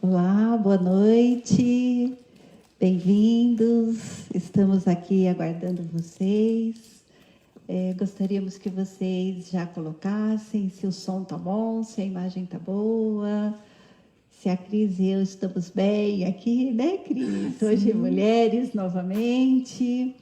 Olá, boa noite, bem-vindos. Estamos aqui aguardando vocês. Gostaríamos que vocês já colocassem se o som tá bom, se a imagem tá boa, se a Cris e eu estamos bem aqui, né, Cris? Hoje mulheres novamente.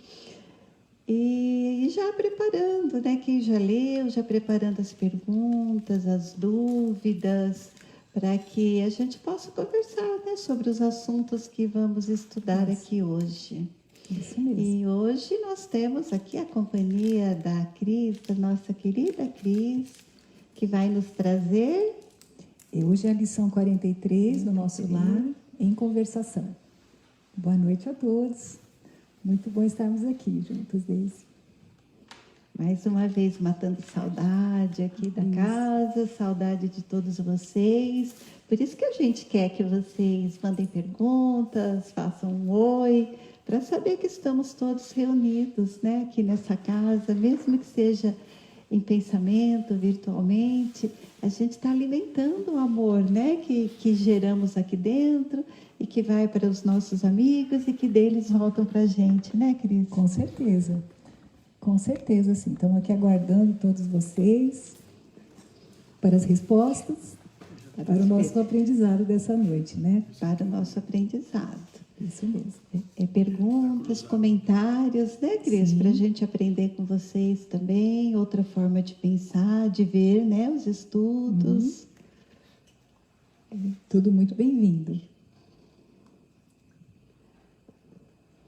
E já preparando, né? Quem já leu, já preparando as perguntas, as dúvidas, para que a gente possa conversar, né, sobre os assuntos que vamos estudar aqui hoje. Isso mesmo. E hoje nós temos aqui a companhia da Cris, da nossa querida Cris, que vai nos trazer. Hoje é a lição 43 do nosso lar em conversação. Boa noite a todos. Muito bom estarmos aqui juntos, Deise. Mais uma vez matando saudade aqui da casa, saudade de todos vocês. Por isso que a gente quer que vocês mandem perguntas, façam um oi, para saber que estamos todos reunidos, né, aqui nessa casa, mesmo que seja em pensamento, virtualmente, a gente está alimentando o amor, né, que geramos aqui dentro e que vai para os nossos amigos e que deles voltam para a gente, né, Cris? Com certeza. Com certeza, sim. Estamos aqui aguardando todos vocês para as respostas, para o nosso aprendizado dessa noite, né? Para o nosso aprendizado. Isso mesmo. Perguntas, comentários, né, Cris? Para a gente aprender com vocês também, outra forma de pensar, de ver, né, os estudos. Tudo muito bem-vindo.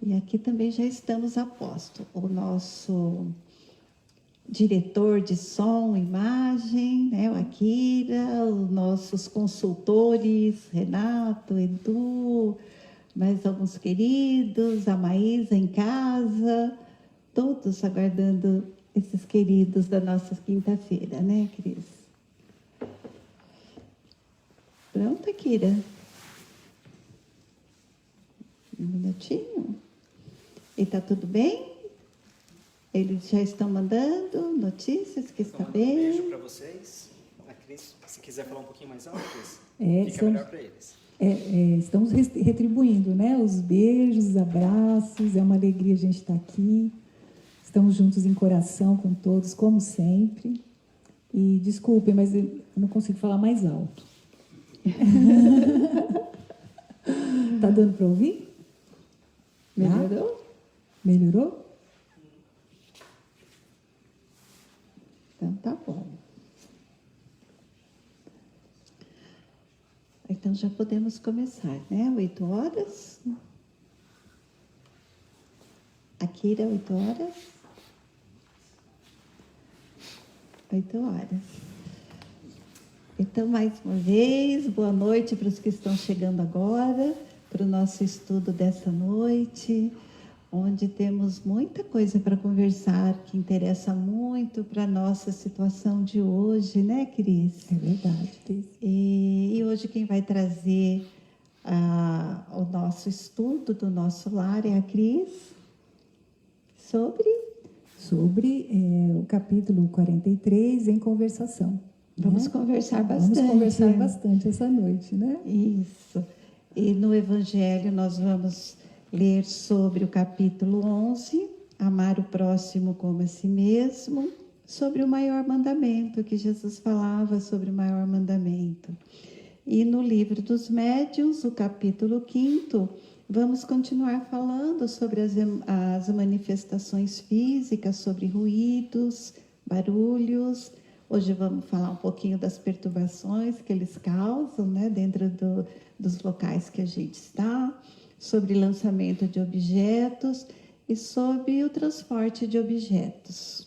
E aqui também já estamos a posto. O nosso diretor de som, imagem, né, o Akira, os nossos consultores, Renato, Edu, mais alguns queridos, a Maísa em casa, todos aguardando esses queridos da nossa quinta-feira, né, Cris? Pronto, Akira? Um minutinho. E está tudo bem? Eles já estão mandando notícias que está bem. Um beijo para vocês. A Cris, se quiser falar um pouquinho mais alto, Cris, fica melhor para eles. Estamos retribuindo, né? Os beijos, os abraços. É uma alegria a gente estar aqui. Estamos juntos em coração com todos, como sempre. E desculpem, mas eu não consigo falar mais alto. Tá dando para ouvir? Melhorou? Melhorou? Então tá bom. Então já podemos começar, né? 8 horas. Akira, 8 horas. 8 horas. Então, mais uma vez, boa noite para os que estão chegando agora, para o nosso estudo dessa noite, onde temos muita coisa para conversar, que interessa muito para a nossa situação de hoje, né, Cris? É verdade, Cris. E hoje quem vai trazer o nosso estudo do nosso lar é a Cris, sobre o capítulo 43, em conversação. Vamos conversar bastante. Vamos conversar bastante essa noite, né? Isso. E no Evangelho nós vamos ler sobre o capítulo 11, amar o próximo como a si mesmo, sobre o maior mandamento, que Jesus falava sobre o maior mandamento. E no livro dos Médiuns, o capítulo 5º, vamos continuar falando sobre as manifestações físicas, sobre ruídos, barulhos. Hoje vamos falar um pouquinho das perturbações que eles causam, né, dentro dos locais que a gente está, sobre lançamento de objetos e sobre o transporte de objetos.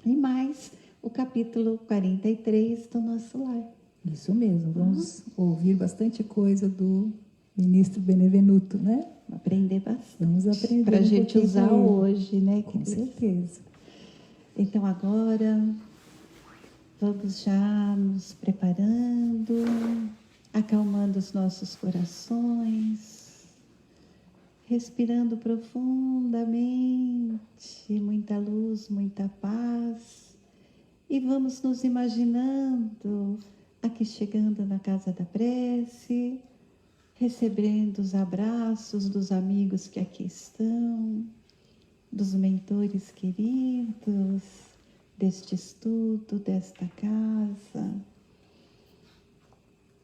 E mais o capítulo 43 do nosso lar. Isso mesmo, vamos ouvir bastante coisa do ministro Benevenuto, né? Aprender bastante. Vamos aprender para a gente usar hoje, né? Com certeza. Então agora vamos já nos preparando, acalmando os nossos corações, respirando profundamente, muita luz, muita paz, e vamos nos imaginando aqui chegando na casa da prece, recebendo os abraços dos amigos que aqui estão, dos mentores queridos, deste estudo, desta casa.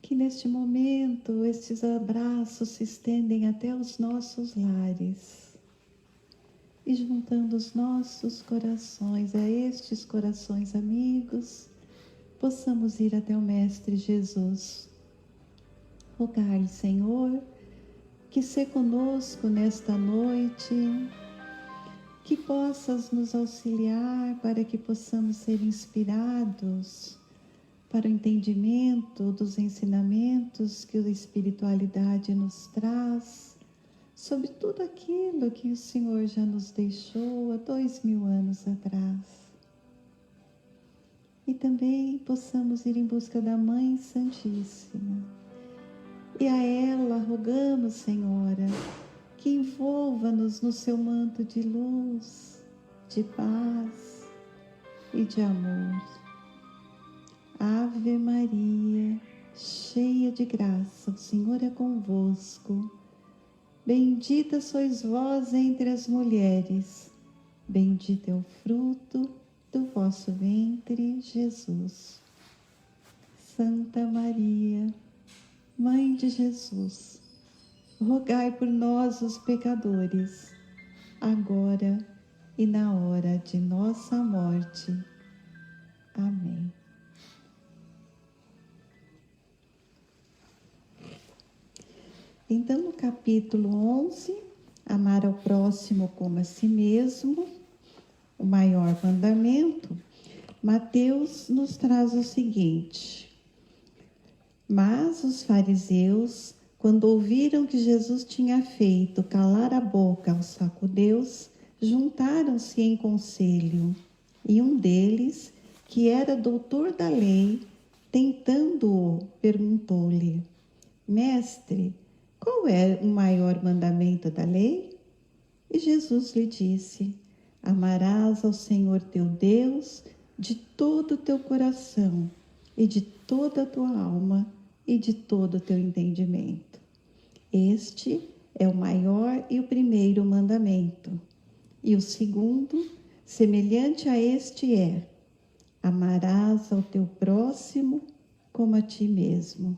Que neste momento estes abraços se estendem até os nossos lares e juntando os nossos corações a estes corações amigos, possamos ir até o Mestre Jesus. Rogar-lhe, Senhor, que se conosco nesta noite, que possas nos auxiliar para que possamos ser inspirados para o entendimento dos ensinamentos que a espiritualidade nos traz, sobre tudo aquilo que o Senhor já nos deixou há 2000 anos atrás. E também possamos ir em busca da Mãe Santíssima. E a ela rogamos, Senhora, que envolva-nos no seu manto de luz, de paz e de amor. Ave Maria, cheia de graça, o Senhor é convosco. Bendita sois vós entre as mulheres, bendito é o fruto do vosso ventre, Jesus. Santa Maria, Mãe de Jesus, rogai por nós, os pecadores, agora e na hora de nossa morte. Amém. Então, no capítulo 11, amar ao próximo como a si mesmo, o maior mandamento, Mateus nos traz o seguinte: mas os fariseus, quando ouviram que Jesus tinha feito calar a boca aos sacudeus, juntaram-se em conselho, e um deles, que era doutor da lei, tentando-o, perguntou-lhe: Mestre, qual é o maior mandamento da lei? E Jesus lhe disse: amarás ao Senhor teu Deus de todo o teu coração, e de toda a tua alma, e de todo o teu entendimento. Este é o maior e o primeiro mandamento. E o segundo, semelhante a este é: amarás ao teu próximo como a ti mesmo.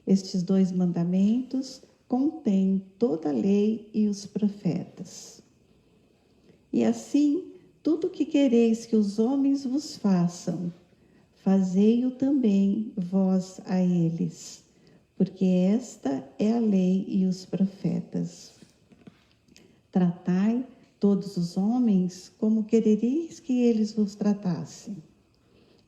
Estes 2 mandamentos contém toda a lei e os profetas. E assim, tudo o que quereis que os homens vos façam, fazei-o também vós a eles, porque esta é a lei e os profetas. Tratai todos os homens como querereis que eles vos tratassem.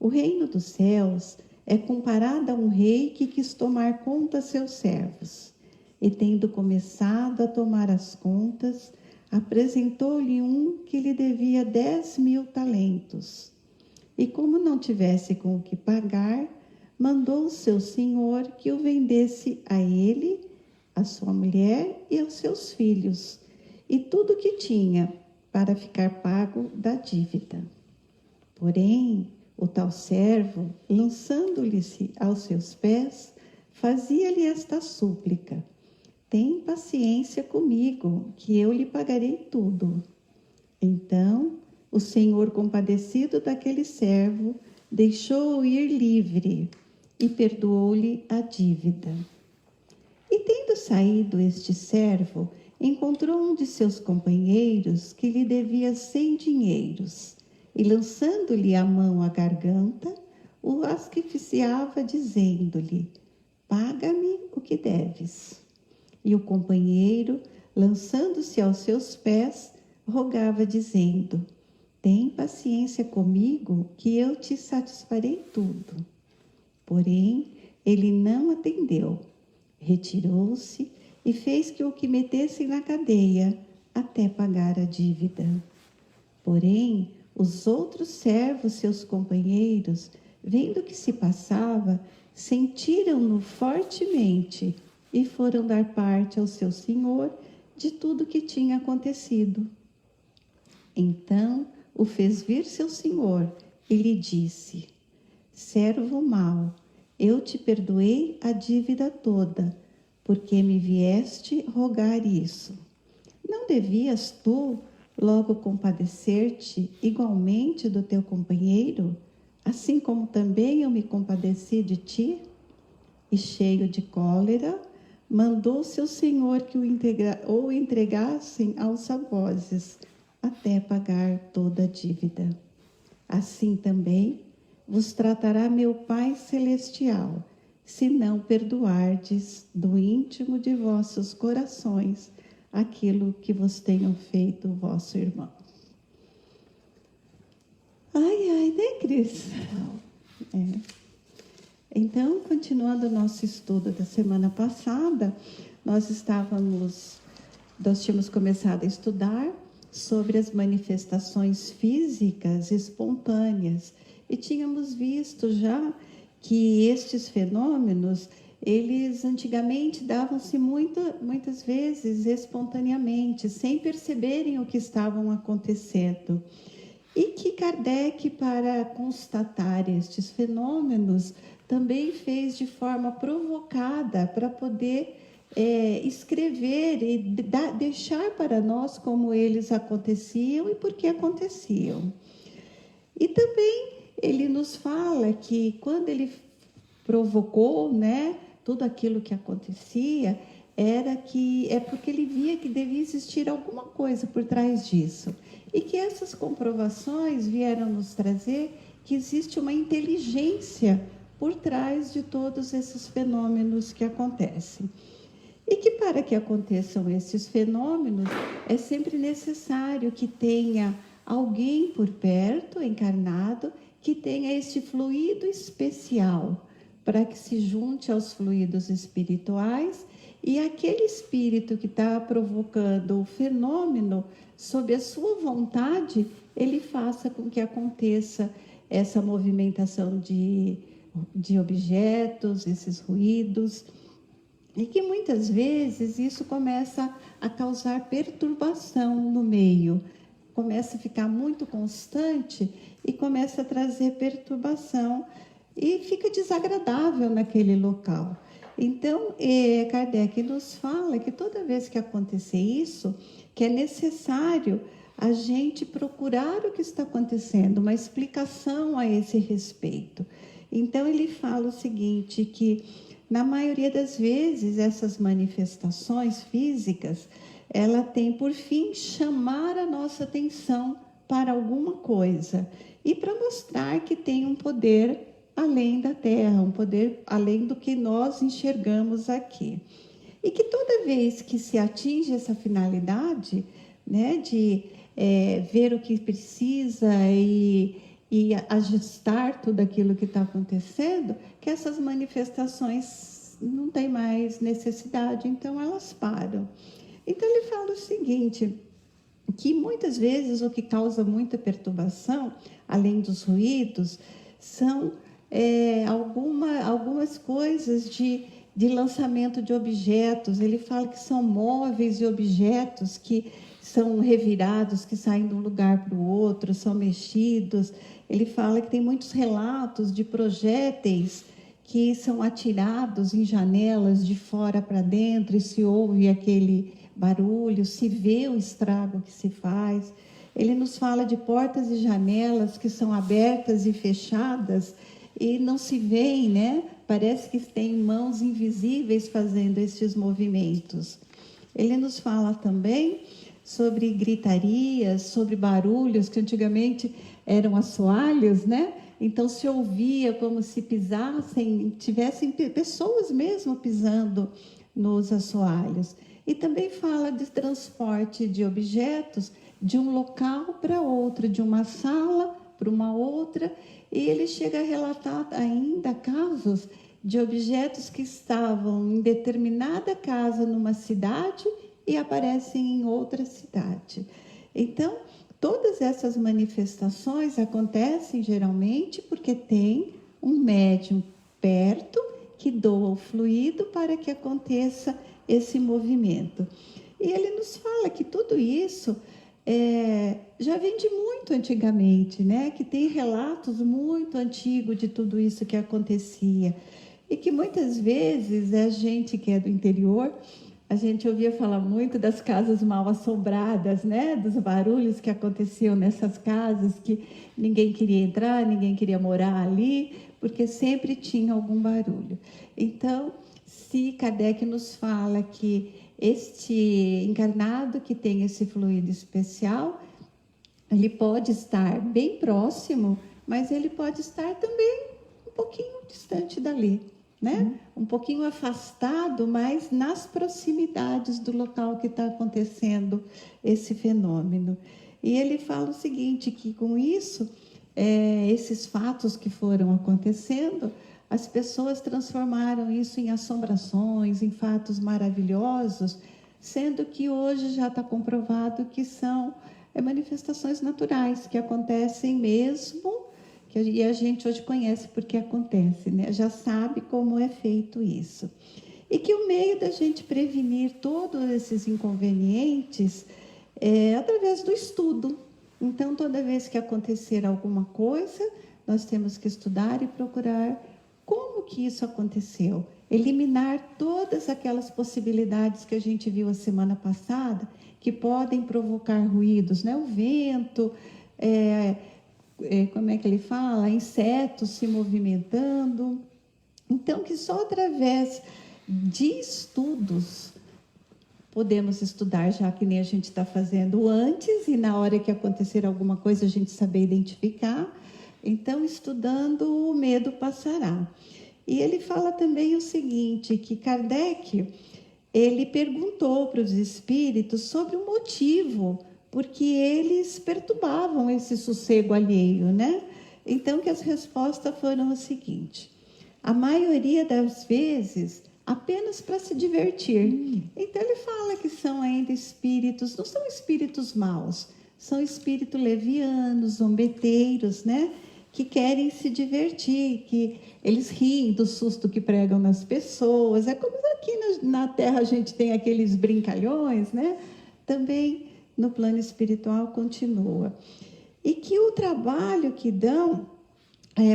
O reino dos céus é comparado a um rei que quis tomar conta a seus servos. E tendo começado a tomar as contas, apresentou-lhe um que lhe devia 10.000 talentos. E como não tivesse com o que pagar, mandou o seu senhor que o vendesse a ele, a sua mulher e aos seus filhos, e tudo o que tinha, para ficar pago da dívida. Porém, o tal servo, lançando-lhe-se aos seus pés, fazia-lhe esta súplica: tem paciência comigo, que eu lhe pagarei tudo. Então, o Senhor, compadecido daquele servo, deixou-o ir livre e perdoou-lhe a dívida. E tendo saído este servo, encontrou um de seus companheiros que lhe devia 100 dinheiros, e lançando-lhe a mão à garganta, o asfixiava, dizendo-lhe: paga-me o que deves. E o companheiro, lançando-se aos seus pés, rogava, dizendo: tem paciência comigo, que eu te satisfarei tudo. Porém, ele não atendeu. Retirou-se e fez que o que metessem na cadeia, até pagar a dívida. Porém, os outros servos, seus companheiros, vendo o que se passava, sentiram-no fortemente e foram dar parte ao seu senhor de tudo que tinha acontecido. Então o fez vir seu senhor e lhe disse: servo mau, eu te perdoei a dívida toda, porque me vieste rogar isso? Não devias tu logo compadecer-te igualmente do teu companheiro, assim como também eu me compadeci de ti? E cheio de cólera, mandou seu senhor que o entregassem aos algozes, até pagar toda a dívida. Assim também vos tratará meu Pai Celestial, se não perdoardes do íntimo de vossos corações aquilo que vos tenham feito vosso irmão. Ai, né, Cris? Então, continuando o nosso estudo da semana passada, nós tínhamos começado a estudar sobre as manifestações físicas espontâneas e tínhamos visto já que estes fenômenos, eles antigamente davam-se muitas vezes espontaneamente, sem perceberem o que estavam acontecendo. E que Kardec, para constatar estes fenômenos, também fez de forma provocada para poder escrever e deixar para nós como eles aconteciam e por que aconteciam. E também ele nos fala que quando ele provocou, né, tudo aquilo que acontecia, é porque ele via que devia existir alguma coisa por trás disso. E que essas comprovações vieram nos trazer que existe uma inteligência por trás de todos esses fenômenos que acontecem. E que para que aconteçam esses fenômenos, é sempre necessário que tenha alguém por perto, encarnado, que tenha este fluido especial, para que se junte aos fluidos espirituais e aquele espírito que está provocando o fenômeno, sob a sua vontade, ele faça com que aconteça essa movimentação de objetos, esses ruídos, e que muitas vezes isso começa a causar perturbação no meio, começa a ficar muito constante e começa a trazer perturbação e fica desagradável naquele local. Então, Kardec nos fala que toda vez que acontecer isso, que é necessário a gente procurar o que está acontecendo, uma explicação a esse respeito. Então, ele fala o seguinte, que na maioria das vezes essas manifestações físicas, ela tem por fim chamar a nossa atenção para alguma coisa e para mostrar que tem um poder além da Terra, um poder além do que nós enxergamos aqui. E que toda vez que se atinge essa finalidade, né, de ver o que precisa e ajustar tudo aquilo que está acontecendo, que essas manifestações não têm mais necessidade, então elas param. Então ele fala o seguinte, que muitas vezes o que causa muita perturbação, além dos ruídos, são algumas coisas de lançamento de objetos. Ele fala que são móveis e objetos que são revirados, que saem de um lugar para o outro, são mexidos. Ele fala que tem muitos relatos de projéteis que são atirados em janelas de fora para dentro e se ouve aquele barulho, se vê o estrago que se faz. Ele nos fala de portas e janelas que são abertas e fechadas e não se veem, né? Parece que tem mãos invisíveis fazendo esses movimentos. Ele nos fala também sobre gritarias, sobre barulhos que antigamente eram assoalhos, né? Então se ouvia como se tivessem pessoas mesmo pisando nos assoalhos. E também fala de transporte de objetos de um local para outro, de uma sala para uma outra, e ele chega a relatar ainda casos de objetos que estavam em determinada casa numa cidade e aparecem em outra cidade. Então, todas essas manifestações acontecem geralmente porque tem um médium perto que doa o fluido para que aconteça esse movimento. E ele nos fala que tudo isso já vem de muito antigamente, né? Que tem relatos muito antigos de tudo isso que acontecia. e que muitas vezes a gente que é do interior, a gente ouvia falar muito das casas mal assombradas, né? Dos barulhos que aconteciam nessas casas, que ninguém queria entrar, ninguém queria morar ali, porque sempre tinha algum barulho. Então, se Kardec nos fala que este encarnado que tem esse fluido especial, ele pode estar bem próximo, mas ele pode estar também um pouquinho distante dali, né? Um pouquinho afastado, mas nas proximidades do local que está acontecendo esse fenômeno. E ele fala o seguinte, que com isso, esses fatos que foram acontecendo, as pessoas transformaram isso em assombrações, em fatos maravilhosos, sendo que hoje já está comprovado que são manifestações naturais, que acontecem mesmo, e a gente hoje conhece porque acontece, né? Já sabe como é feito isso. E que o meio da gente prevenir todos esses inconvenientes é através do estudo. Então, toda vez que acontecer alguma coisa, nós temos que estudar e procurar como que isso aconteceu. Eliminar todas aquelas possibilidades que a gente viu a semana passada, que podem provocar ruídos, né? O vento, como é que ele fala? Insetos se movimentando. Então, que só através de estudos podemos estudar, já que nem a gente está fazendo antes, e na hora que acontecer alguma coisa a gente saber identificar. Então, estudando, o medo passará. E ele fala também o seguinte, que Kardec, ele perguntou para os espíritos sobre o motivo, porque eles perturbavam esse sossego alheio, né? Então, que as respostas foram o seguinte: a maioria das vezes, apenas para se divertir. Então, ele fala que são ainda espíritos, não são espíritos maus, são espíritos levianos, zombeteiros, né? Que querem se divertir, que eles riem do susto que pregam nas pessoas. É como aqui na Terra a gente tem aqueles brincalhões, né? Também no plano espiritual continua. E que o trabalho que dão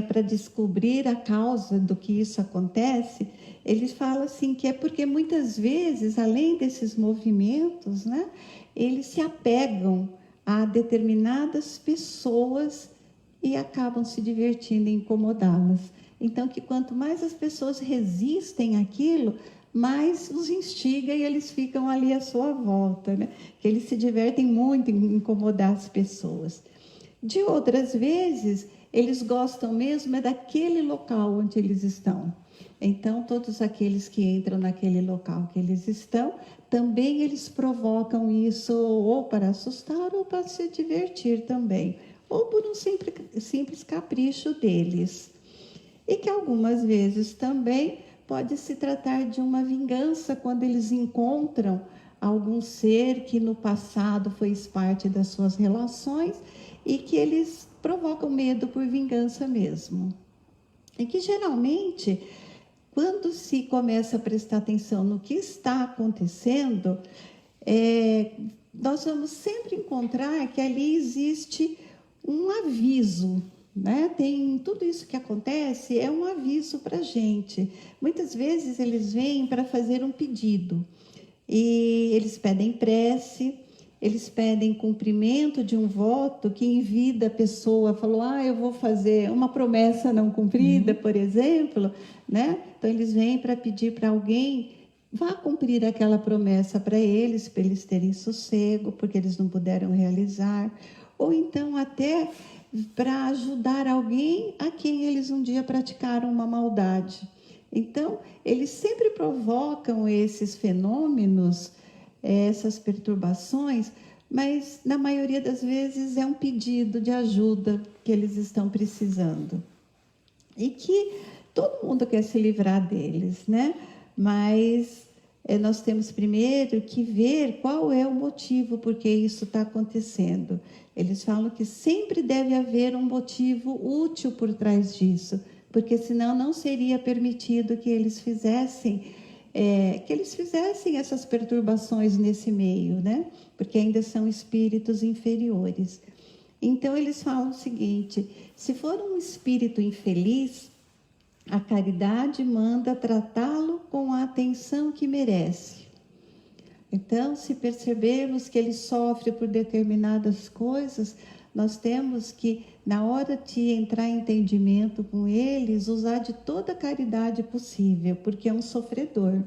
para descobrir a causa do que isso acontece, eles falam assim, que é porque muitas vezes, além desses movimentos, né, eles se apegam a determinadas pessoas e acabam se divertindo em incomodá-las. Então, que quanto mais as pessoas resistem àquilo, mais os instiga e eles ficam ali à sua volta, né? Que eles se divertem muito em incomodar as pessoas. De outras vezes, eles gostam mesmo daquele local onde eles estão. Então, todos aqueles que entram naquele local que eles estão, também eles provocam isso ou para assustar ou para se divertir também, ou por um simples capricho deles. E que algumas vezes também pode se tratar de uma vingança quando eles encontram algum ser que no passado foi parte das suas relações e que eles provocam medo por vingança mesmo. E que geralmente, quando se começa a prestar atenção no que está acontecendo, nós vamos sempre encontrar que ali existe um aviso, né? Tem tudo isso que acontece, é um aviso para a gente. Muitas vezes eles vêm para fazer um pedido e eles pedem prece, eles pedem cumprimento de um voto que em vida a pessoa falou, eu vou fazer uma promessa não cumprida, por exemplo, né? Então eles vêm para pedir para alguém, vá cumprir aquela promessa para eles terem sossego, porque eles não puderam realizar, ou então até para ajudar alguém a quem eles um dia praticaram uma maldade. Então, eles sempre provocam esses fenômenos, essas perturbações, mas na maioria das vezes é um pedido de ajuda que eles estão precisando. E que todo mundo quer se livrar deles, né? Mas nós temos primeiro que ver qual é o motivo por que isso está acontecendo. Eles falam que sempre deve haver um motivo útil por trás disso, porque senão não seria permitido que eles fizessem essas perturbações nesse meio, né? Porque ainda são espíritos inferiores. Então, eles falam o seguinte: se for um espírito infeliz, a caridade manda tratá-lo com a atenção que merece. Então, se percebermos que ele sofre por determinadas coisas, nós temos que, na hora de entrar em entendimento com eles, usar de toda a caridade possível, porque é um sofredor.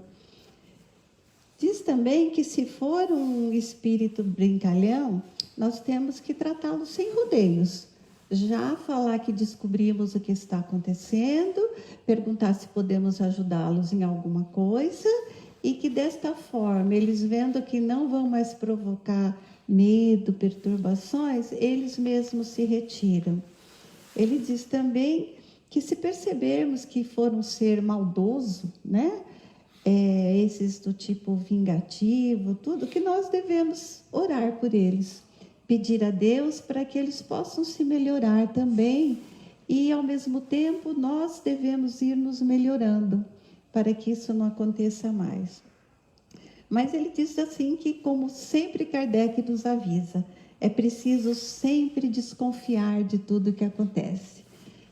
Diz também que, se for um espírito brincalhão, nós temos que tratá-lo sem rodeios. Já falar que descobrimos o que está acontecendo, perguntar se podemos ajudá-los em alguma coisa, e que desta forma, eles vendo que não vão mais provocar medo, perturbações, eles mesmos se retiram. Ele diz também que, se percebermos que for um ser maldoso, né? Esses do tipo vingativo, tudo, que nós devemos orar por eles, pedir a Deus para que eles possam se melhorar também, e ao mesmo tempo nós devemos ir nos melhorando para que isso não aconteça mais. Mas ele diz assim que, como sempre Kardec nos avisa, é preciso sempre desconfiar de tudo que acontece.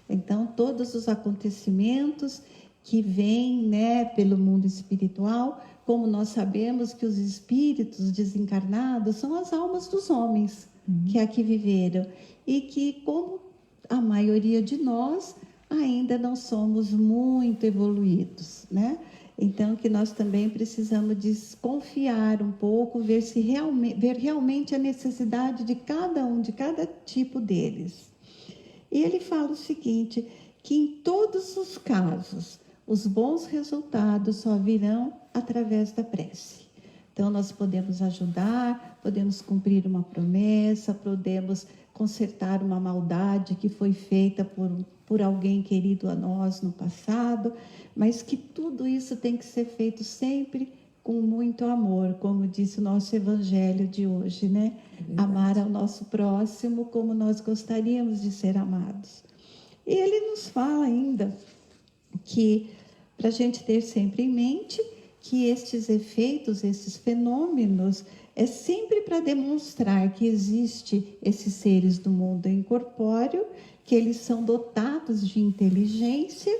Então, todos os acontecimentos que vêm, né, pelo mundo espiritual, como nós sabemos que os espíritos desencarnados são as almas dos homens que aqui viveram, e que, como a maioria de nós, ainda não somos muito evoluídos, né? Então, que nós também precisamos desconfiar um pouco, ver realmente a necessidade de cada um, de cada tipo deles. E ele fala o seguinte, que em todos os casos, os bons resultados só virão através da prece. Então, nós podemos ajudar, podemos cumprir uma promessa, podemos consertar uma maldade que foi feita por alguém querido a nós no passado, mas que tudo isso tem que ser feito sempre com muito amor, como disse o nosso evangelho de hoje, né? Amar ao nosso próximo como nós gostaríamos de ser amados. E ele nos fala ainda que, para a gente ter sempre em mente, que estes efeitos, esses fenômenos, é sempre para demonstrar que existe esses seres do mundo incorpóreo, que eles são dotados de inteligência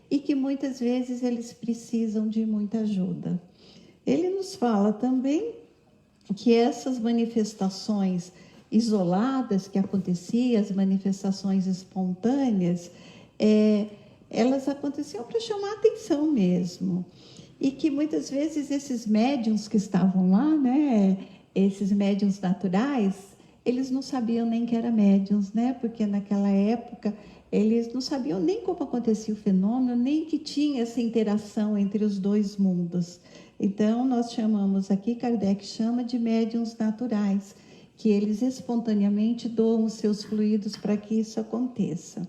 e que muitas vezes eles precisam de muita ajuda. Ele nos fala também que essas manifestações isoladas que aconteciam, as manifestações espontâneas, elas aconteciam para chamar a atenção mesmo. E que muitas vezes esses médiuns que estavam lá, né, esses médiuns naturais, eles não sabiam nem que eram médiuns, né, porque naquela época eles não sabiam nem como acontecia o fenômeno, nem que tinha essa interação entre os dois mundos. Então, nós chamamos aqui, Kardec chama de médiuns naturais, que eles espontaneamente doam os seus fluidos para que isso aconteça.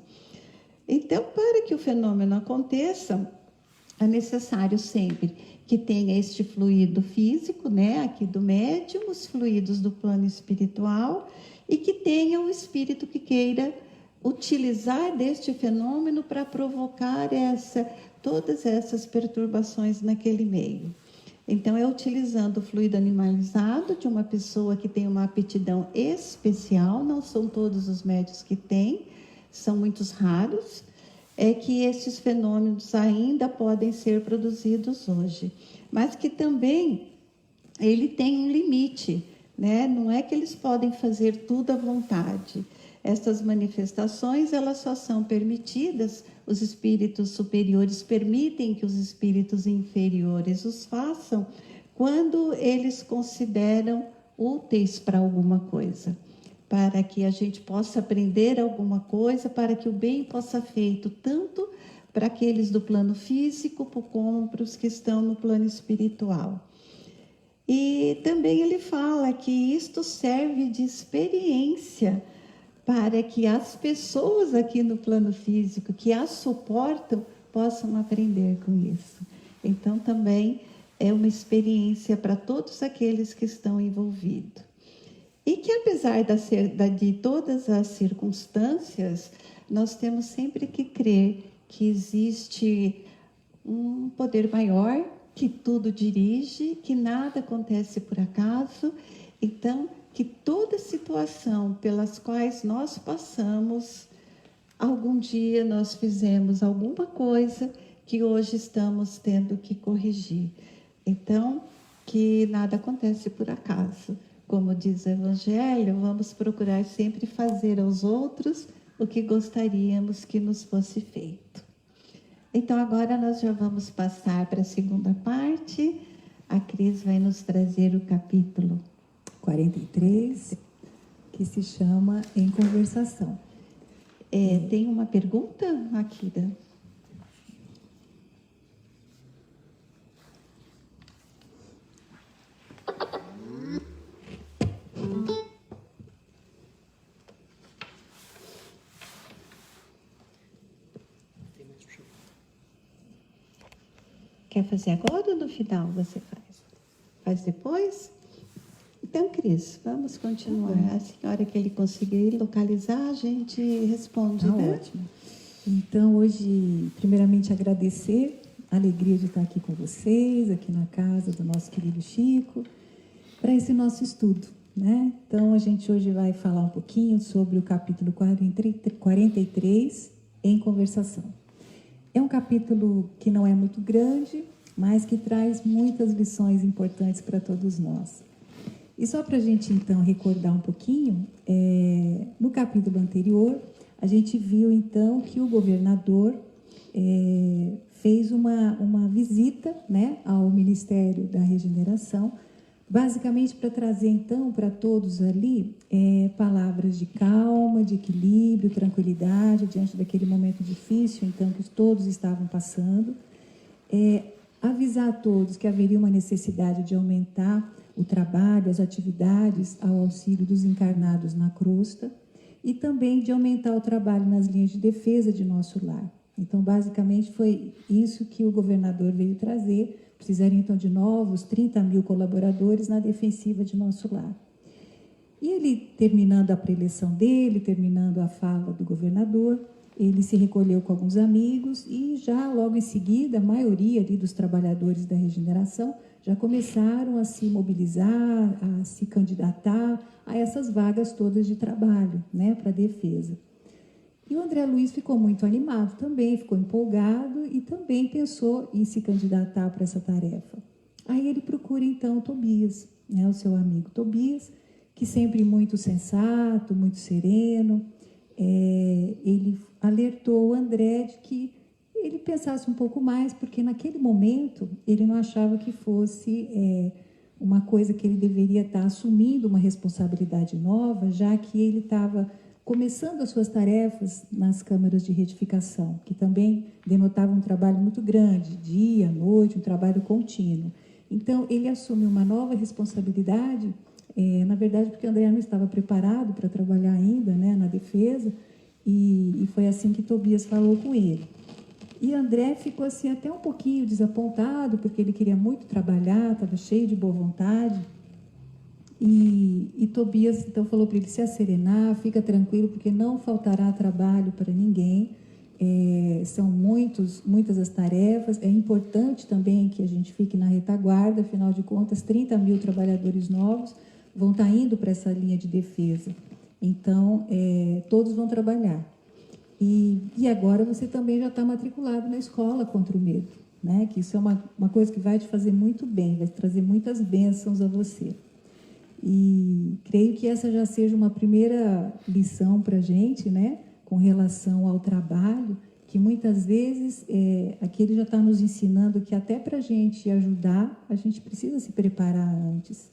Então, para que o fenômeno aconteça, é necessário sempre que tenha este fluido físico, né, aqui do médium, os fluidos do plano espiritual, e que tenha o espírito que queira utilizar deste fenômeno para provocar todas essas perturbações naquele meio. Então, é utilizando o fluido animalizado de uma pessoa que tem uma aptidão especial, não são todos os médiuns que têm, são muitos raros, é que esses fenômenos ainda podem ser produzidos hoje, mas que também ele tem um limite, né? Não é que eles podem fazer tudo à vontade. Essas manifestações, elas só são permitidas, os espíritos superiores permitem que os espíritos inferiores os façam quando eles consideram úteis para alguma coisa, para que a gente possa aprender alguma coisa, para que o bem possa ser feito tanto para aqueles do plano físico como para os que estão no plano espiritual. E também ele fala que isto serve de experiência para que as pessoas aqui no plano físico que as suportam possam aprender com isso. Então, também é uma experiência para todos aqueles que estão envolvidos. E que, apesar de todas as circunstâncias, nós temos sempre que crer que existe um poder maior, que tudo dirige, que nada acontece por acaso. Então, que toda situação pelas quais nós passamos, algum dia nós fizemos alguma coisa que hoje estamos tendo que corrigir. Então, que nada acontece por acaso. Como diz o Evangelho, vamos procurar sempre fazer aos outros o que gostaríamos que nos fosse feito. Então, agora nós já vamos passar para a segunda parte. A Cris vai nos trazer o capítulo 43, que se chama Em Conversação. Tem uma pergunta, Akira? Quer fazer agora ou no final você faz? Faz depois? Então, Cris, vamos continuar. A senhora que ele conseguir localizar, a gente responde, né? Ótimo. Então, hoje, primeiramente, agradecer a alegria de estar aqui com vocês, aqui na casa do nosso querido Chico, para esse nosso estudo, né? Então, a gente hoje vai falar um pouquinho sobre o capítulo 43, Em Conversação. É um capítulo que não é muito grande, mas que traz muitas lições importantes para todos nós. E só para a gente, então, recordar um pouquinho, no capítulo anterior, a gente viu, então, que o governador fez uma visita, né, ao Ministério da Regeneração, basicamente para trazer, então, para todos ali palavras de calma, de equilíbrio, tranquilidade, diante daquele momento difícil, então, que todos estavam passando. Avisar a todos que haveria uma necessidade de aumentar o trabalho, as atividades ao auxílio dos encarnados na crosta e também de aumentar o trabalho nas linhas de defesa de nosso lar. Então, basicamente, foi isso que o governador veio trazer. Precisaria, então, de novos 30 mil colaboradores na defensiva de nosso lar. E ele, terminando a preleção dele, terminando a fala do governador, ele se recolheu com alguns amigos e já logo em seguida, a maioria ali dos trabalhadores da regeneração já começaram a se mobilizar, a se candidatar a essas vagas todas de trabalho, né, para a defesa. E o André Luiz ficou muito animado também, ficou empolgado e também pensou em se candidatar para essa tarefa. Aí ele procura então Tobias, né, o seu amigo Tobias, que sempre muito sensato, muito sereno. Ele alertou o André de que ele pensasse um pouco mais, porque naquele momento ele não achava que fosse uma coisa que ele deveria estar assumindo uma responsabilidade nova, já que ele estava começando as suas tarefas nas câmaras de retificação, que também denotavam um trabalho muito grande, dia, noite, um trabalho contínuo. Então, ele assume uma nova responsabilidade, na verdade, porque o André não estava preparado para trabalhar ainda, né, na defesa, e foi assim que Tobias falou com ele. E André ficou assim até um pouquinho desapontado, porque ele queria muito trabalhar, estava cheio de boa vontade. E Tobias então falou para ele se asserenar, fica tranquilo, porque não faltará trabalho para ninguém. São muitas as tarefas. É importante também que a gente fique na retaguarda, afinal de contas, 30 mil trabalhadores novos vão estar indo para essa linha de defesa. Então, todos vão trabalhar. E agora você também já está matriculado na escola contra o medo, né? Que isso é uma coisa que vai te fazer muito bem, vai trazer muitas bênçãos a você. E creio que essa já seja uma primeira lição para a gente, né? Com relação ao trabalho, que muitas vezes aqui ele já está nos ensinando que até para a gente ajudar, a gente precisa se preparar antes.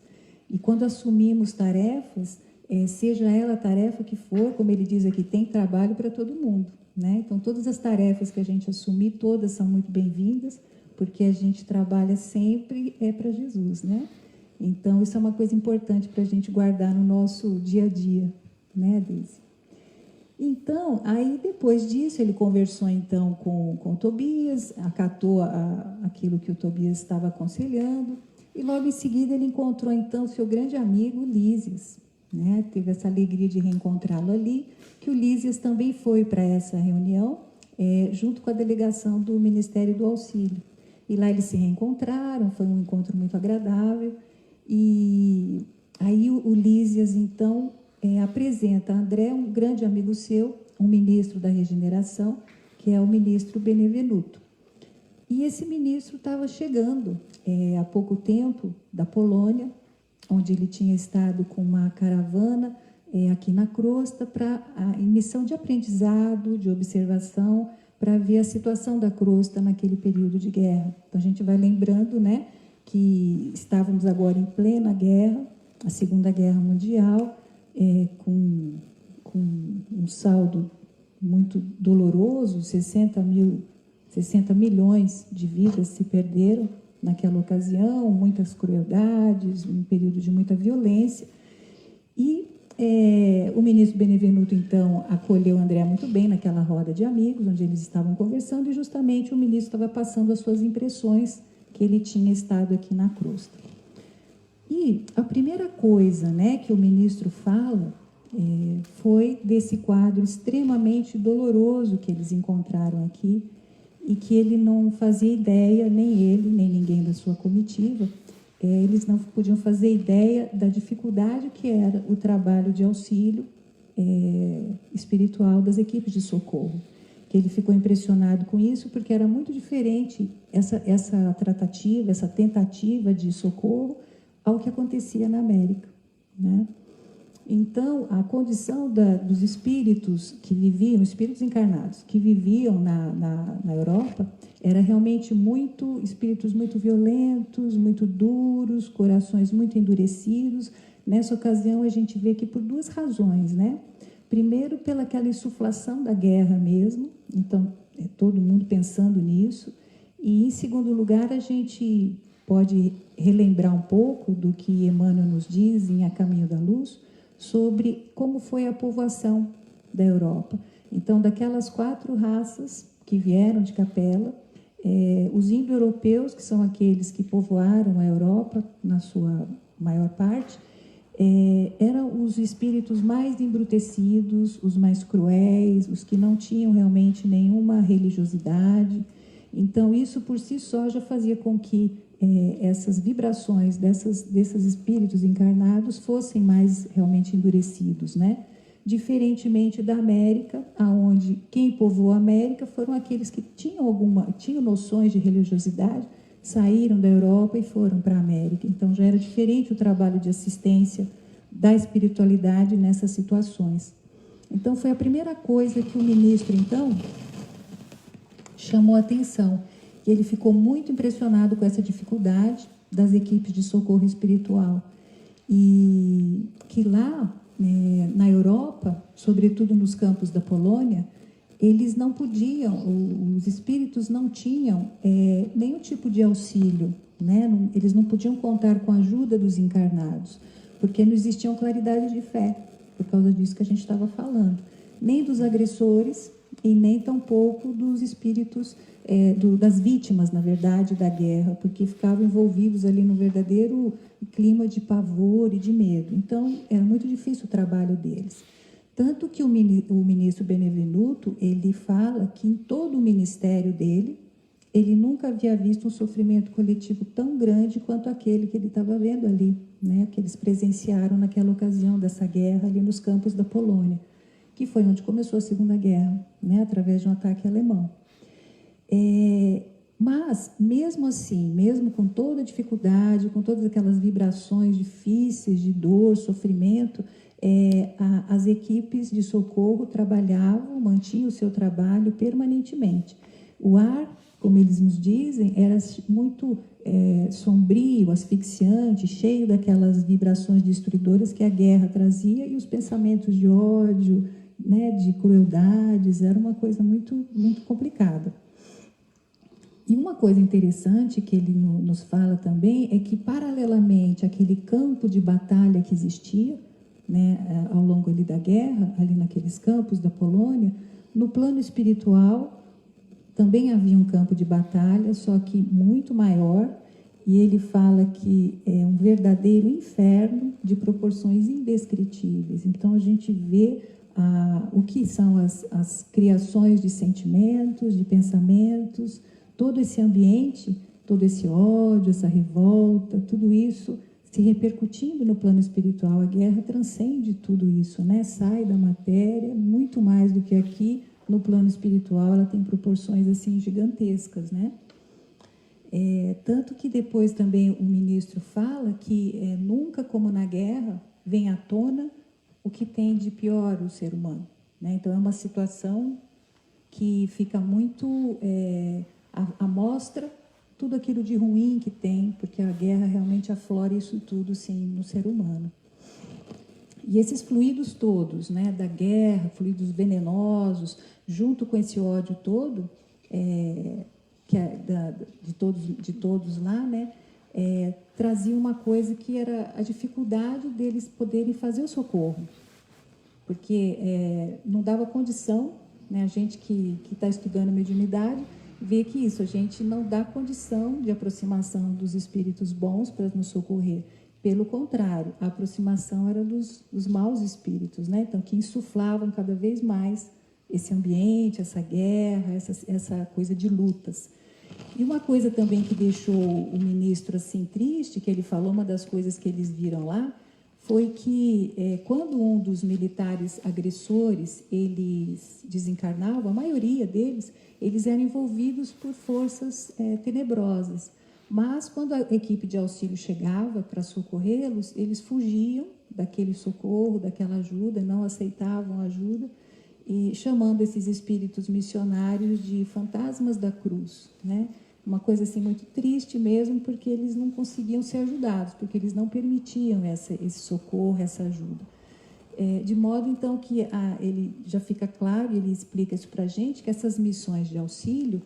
E quando assumimos tarefas, seja ela a tarefa que for, como ele diz aqui, tem trabalho para todo mundo, né? Então, todas as tarefas que a gente assumir, todas são muito bem-vindas, porque a gente trabalha sempre para Jesus, né? Então, isso é uma coisa importante para a gente guardar no nosso dia a dia, né, Deise? Então, aí depois disso, ele conversou então com Tobias, acatou aquilo que o Tobias estava aconselhando, e logo em seguida ele encontrou então seu grande amigo Lísias, né? Teve essa alegria de reencontrá-lo ali, que o Lísias também foi para essa reunião, junto com a delegação do Ministério do Auxílio. E lá eles se reencontraram, foi um encontro muito agradável, e aí o Lísias, então, apresenta a André, um grande amigo seu, um ministro da regeneração, que é o ministro Benevenuto. E esse ministro estava chegando há pouco tempo da Polônia, onde ele tinha estado com uma caravana aqui na crosta para a missão de aprendizado, de observação, para ver a situação da crosta naquele período de guerra. Então, a gente vai lembrando, né, que estávamos agora em plena guerra, a Segunda Guerra Mundial, com um saldo muito doloroso, 60 milhões de vidas se perderam naquela ocasião, muitas crueldades, um período de muita violência. E o ministro Benevenuto, então, acolheu André muito bem naquela roda de amigos, onde eles estavam conversando, e justamente o ministro estava passando as suas impressões que ele tinha estado aqui na crosta. E a primeira coisa, né, que o ministro fala foi desse quadro extremamente doloroso que eles encontraram aqui, e que ele não fazia ideia, nem ele, nem ninguém da sua comitiva, eles não podiam fazer ideia da dificuldade que era o trabalho de auxílio espiritual das equipes de socorro. Que ele ficou impressionado com isso, porque era muito diferente essa tratativa, essa tentativa de socorro ao que acontecia na América, né? Então, a condição dos espíritos que viviam, espíritos encarnados, que viviam na Europa, era realmente espíritos muito violentos, muito duros, corações muito endurecidos. Nessa ocasião, a gente vê que por duas razões, né? Primeiro, pelaquela insuflação da guerra mesmo, então, todo mundo pensando nisso. E, em segundo lugar, a gente pode relembrar um pouco do que Emmanuel nos diz em A Caminho da Luz, sobre como foi a povoação da Europa. Então, daquelas 4 raças que vieram de Capela, os indo-europeus, que são aqueles que povoaram a Europa, na sua maior parte, eram os espíritos mais embrutecidos, os mais cruéis, os que não tinham realmente nenhuma religiosidade. Então, isso por si só já fazia com que essas vibrações desses espíritos encarnados fossem mais realmente endurecidos, né? Diferentemente da América, aonde quem povoou a América foram aqueles que tinham noções de religiosidade, saíram da Europa e foram para a América. Então, já era diferente o trabalho de assistência da espiritualidade nessas situações. Então, foi a primeira coisa que o ministro, então, chamou a atenção. E ele ficou muito impressionado com essa dificuldade das equipes de socorro espiritual. E que lá, na Europa, sobretudo nos campos da Polônia, eles não podiam, os espíritos não tinham nenhum tipo de auxílio, né? Eles não podiam contar com a ajuda dos encarnados, porque não existiam claridade de fé, por causa disso que a gente estava falando, nem dos agressores e nem tampouco dos espíritos, das vítimas, na verdade, da guerra, porque ficavam envolvidos ali no verdadeiro clima de pavor e de medo. Então, era muito difícil o trabalho deles. Tanto que o ministro Benevenuto, ele fala que em todo o ministério dele, ele nunca havia visto um sofrimento coletivo tão grande quanto aquele que ele estava vendo ali, né, que eles presenciaram naquela ocasião dessa guerra ali nos campos da Polônia, que foi onde começou a Segunda Guerra, né, através de um ataque alemão. Mas, mesmo assim, mesmo com toda a dificuldade, com todas aquelas vibrações difíceis de dor, sofrimento, as equipes de socorro trabalhavam, mantinham o seu trabalho permanentemente. O ar, como eles nos dizem, era muito sombrio, asfixiante, cheio daquelas vibrações destruidoras que a guerra trazia, e os pensamentos de ódio, né, de crueldades, era uma coisa muito, muito complicada. E uma coisa interessante que ele nos fala também é que, paralelamente àquele campo de batalha que existia, né, ao longo ali da guerra, ali naqueles campos da Polônia, no plano espiritual também havia um campo de batalha, só que muito maior, e ele fala que é um verdadeiro inferno de proporções indescritíveis. Então, a gente vê o que são as criações de sentimentos, de pensamentos, todo esse ambiente, todo esse ódio, essa revolta, tudo isso se repercutindo no plano espiritual. A guerra transcende tudo isso, né? Sai da matéria, muito mais do que aqui. No plano espiritual, ela tem proporções assim gigantescas, né? Tanto que depois também o ministro fala que nunca, como na guerra, vem à tona o que tem de pior o ser humano, né? Então, é uma situação que fica muito à mostra tudo aquilo de ruim que tem, porque a guerra realmente aflora isso tudo, sim, no ser humano. E esses fluidos todos, né, da guerra, fluidos venenosos, junto com esse ódio todo, de todos lá, né, trazia uma coisa que era a dificuldade deles poderem fazer o socorro. Porque não dava condição, né, a gente que está estudando mediunidade, vê que isso, a gente não dá condição de aproximação dos espíritos bons para nos socorrer. Pelo contrário, a aproximação era dos maus espíritos, né? Então, que insuflavam cada vez mais esse ambiente, essa guerra, essa coisa de lutas. E uma coisa também que deixou o ministro assim triste, que ele falou, uma das coisas que eles viram lá, foi que quando um dos militares agressores, eles desencarnavam, a maioria deles, eles eram envolvidos por forças tenebrosas. Mas, quando a equipe de auxílio chegava para socorrê-los, eles fugiam daquele socorro, daquela ajuda, não aceitavam ajuda, e chamando esses espíritos missionários de fantasmas da cruz, né? Uma coisa assim muito triste mesmo, porque eles não conseguiam ser ajudados, porque eles não permitiam esse socorro, essa ajuda. De modo, então, que ele já fica claro, ele explica isso para a gente, que essas missões de auxílio,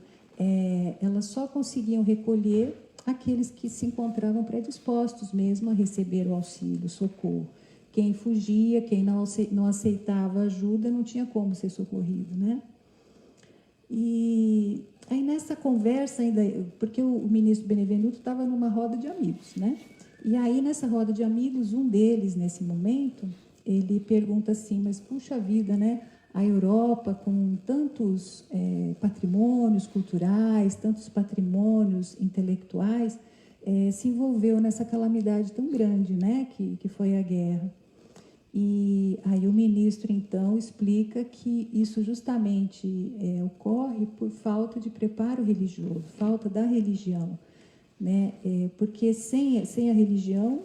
elas só conseguiam recolher aqueles que se encontravam predispostos mesmo a receber o auxílio, o socorro. Quem fugia, quem não aceitava ajuda, não tinha como ser socorrido, né? E aí, nessa conversa ainda, porque o ministro Benevenuto estava numa roda de amigos, né? E aí, nessa roda de amigos, um deles, nesse momento, ele pergunta assim, mas puxa vida, né? A Europa, com tantos patrimônios culturais, tantos patrimônios intelectuais, se envolveu nessa calamidade tão grande, né? Que foi a guerra. E aí o ministro, então, explica que isso justamente ocorre por falta de preparo religioso, falta da religião, né? Porque sem a religião,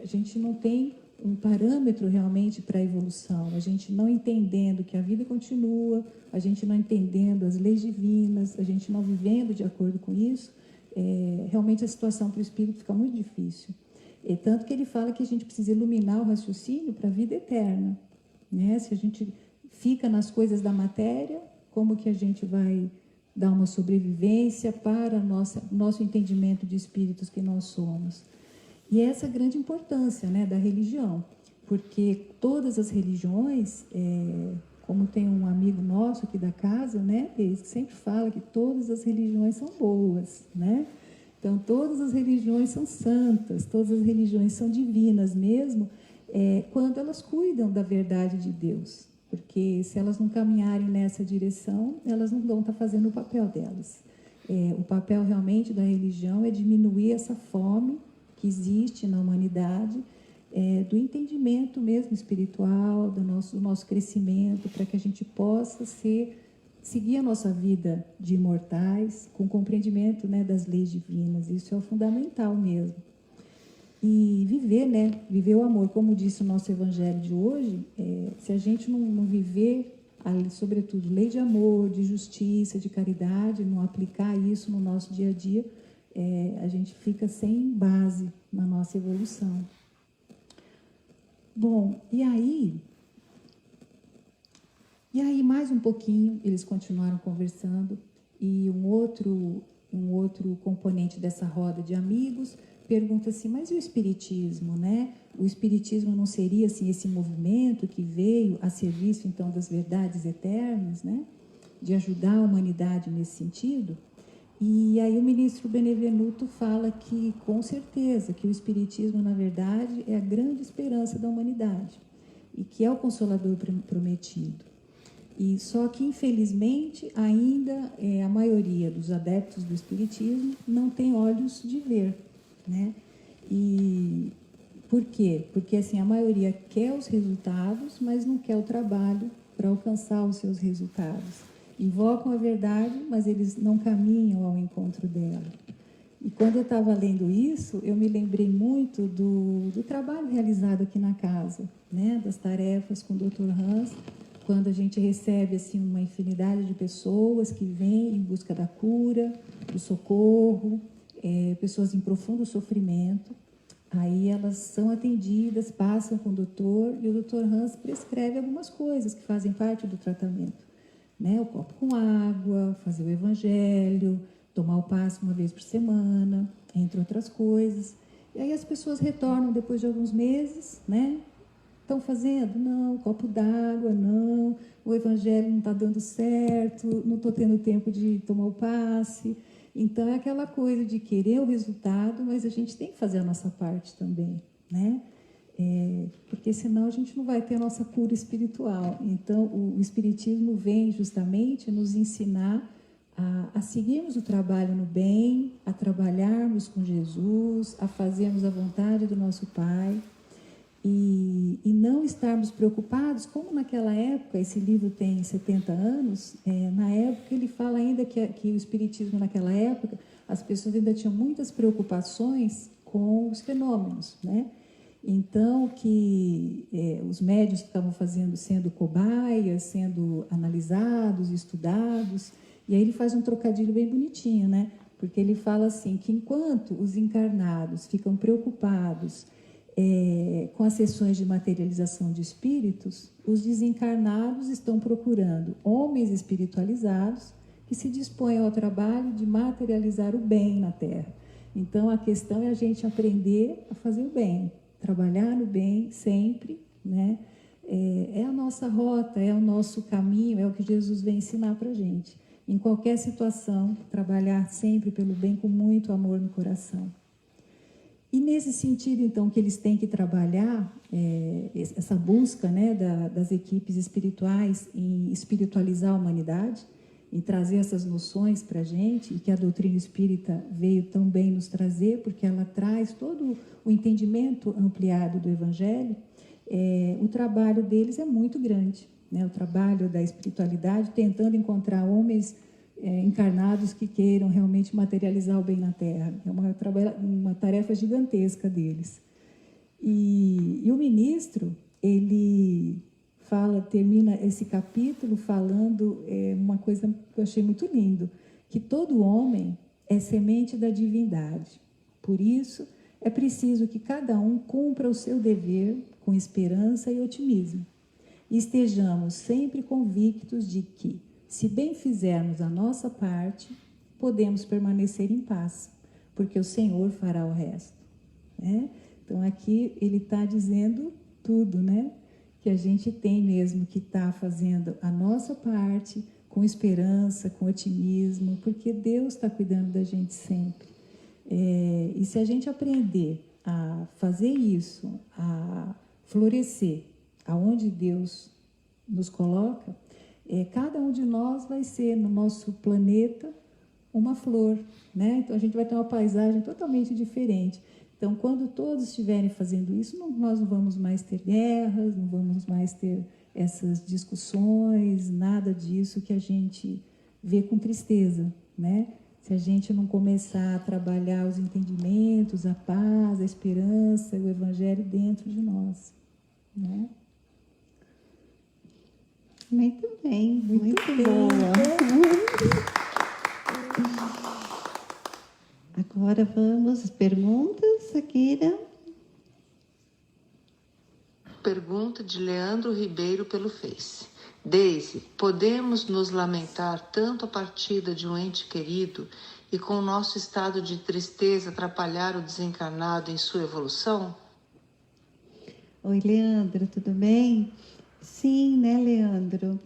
a gente não tem um parâmetro realmente para a evolução. A gente não entendendo que a vida continua, a gente não entendendo as leis divinas, a gente não vivendo de acordo com isso, realmente a situação para o espírito fica muito difícil. Tanto que ele fala que a gente precisa iluminar o raciocínio para a vida eterna, né? Se a gente fica nas coisas da matéria, como que a gente vai dar uma sobrevivência para nosso entendimento de espíritos que nós somos? E essa é a grande importância, né, da religião, porque todas as religiões, como tem um amigo nosso aqui da casa, né, ele sempre fala que todas as religiões são boas, né? Então, todas as religiões são santas, todas as religiões são divinas mesmo, quando elas cuidam da verdade de Deus. Porque se elas não caminharem nessa direção, elas não vão estar fazendo o papel delas. O papel realmente da religião é diminuir essa fome que existe na humanidade, do entendimento mesmo espiritual, do nosso crescimento, para que a gente possa seguir a nossa vida de imortais, com compreendimento, né, das leis divinas. Isso é o fundamental mesmo. E viver, né, viver o amor, como disse o nosso evangelho de hoje, se a gente não viver, sobretudo, lei de amor, de justiça, de caridade, não aplicar isso no nosso dia a dia, a gente fica sem base na nossa evolução. Bom, e aí, mais um pouquinho, eles continuaram conversando, e um outro componente dessa roda de amigos pergunta assim, mas e o Espiritismo, né? O Espiritismo não seria assim, esse movimento que veio a serviço, então, das verdades eternas, né? De ajudar a humanidade nesse sentido? E aí o ministro Benevenuto fala que, com certeza, que o Espiritismo, na verdade, é a grande esperança da humanidade e que é o Consolador prometido. E só que, infelizmente, ainda a maioria dos adeptos do Espiritismo não tem olhos de ver, né? E por quê? Porque assim, a maioria quer os resultados, mas não quer o trabalho para alcançar os seus resultados. Invocam a verdade, mas eles não caminham ao encontro dela. E quando eu estava lendo isso, eu me lembrei muito do trabalho realizado aqui na casa, né? Das tarefas com o Dr. Hans, quando a gente recebe assim, uma infinidade de pessoas que vêm em busca da cura, do socorro, pessoas em profundo sofrimento. Aí elas são atendidas, passam com o doutor, e o Dr. Hans prescreve algumas coisas que fazem parte do tratamento, né? O copo com água, fazer o evangelho, tomar o passe uma vez por semana, entre outras coisas. E aí as pessoas retornam depois de alguns meses, né? Estão fazendo? Não. Copo d'água? Não. O evangelho não está dando certo, não estou tendo tempo de tomar o passe. Então, é aquela coisa de querer o resultado, mas a gente tem que fazer a nossa parte também, né? Porque senão a gente não vai ter a nossa cura espiritual. Então, o Espiritismo vem justamente nos ensinar a seguirmos o trabalho no bem, a trabalharmos com Jesus, a fazermos a vontade do nosso Pai e não estarmos preocupados, como naquela época, esse livro tem 70 anos, na época ele fala ainda que o Espiritismo naquela época, as pessoas ainda tinham muitas preocupações com os fenômenos, né? Então, que os médiuns que estavam sendo cobaias, sendo analisados, estudados. E aí ele faz um trocadilho bem bonitinho, né? Porque ele fala assim, que enquanto os encarnados ficam preocupados com as sessões de materialização de espíritos, os desencarnados estão procurando homens espiritualizados que se dispõem ao trabalho de materializar o bem na Terra. Então, a questão é a gente aprender a fazer o bem, trabalhar no bem sempre, né? É a nossa rota, é o nosso caminho, é o que Jesus vem ensinar para a gente. Em qualquer situação, trabalhar sempre pelo bem com muito amor no coração. E nesse sentido, então, que eles têm que trabalhar, essa busca, né, das equipes espirituais em espiritualizar a humanidade, em trazer essas noções para a gente, e que a doutrina espírita veio tão bem nos trazer, porque ela traz todo o entendimento ampliado do Evangelho, o trabalho deles é muito grande, né? O trabalho da espiritualidade, tentando encontrar homens encarnados que queiram realmente materializar o bem na Terra. É uma tarefa gigantesca deles. E o ministro, ele termina esse capítulo falando uma coisa que eu achei muito lindo, que todo homem é semente da divindade. Por isso, é preciso que cada um cumpra o seu dever com esperança e otimismo. E estejamos sempre convictos de que, se bem fizermos a nossa parte, podemos permanecer em paz, porque o Senhor fará o resto, né? Então, aqui ele está dizendo tudo, né? Que a gente tem mesmo que estar fazendo a nossa parte com esperança, com otimismo, porque Deus está cuidando da gente sempre. E se a gente aprender a fazer isso, a florescer aonde Deus nos coloca, cada um de nós vai ser no nosso planeta uma flor, né? Então a gente vai ter uma paisagem totalmente diferente. Então, quando todos estiverem fazendo isso, nós não vamos mais ter guerras, não vamos mais ter essas discussões, nada disso que a gente vê com tristeza, né? Se a gente não começar a trabalhar os entendimentos, a paz, a esperança, o Evangelho dentro de nós, né? Muito bem, muito bem. boa. Agora vamos às perguntas, Akira. Pergunta de Leandro Ribeiro pelo Face. Deise, podemos nos lamentar tanto a partida de um ente querido e com o nosso estado de tristeza atrapalhar o desencarnado em sua evolução? Oi, Leandro, tudo bem? Sim, né, Leandro?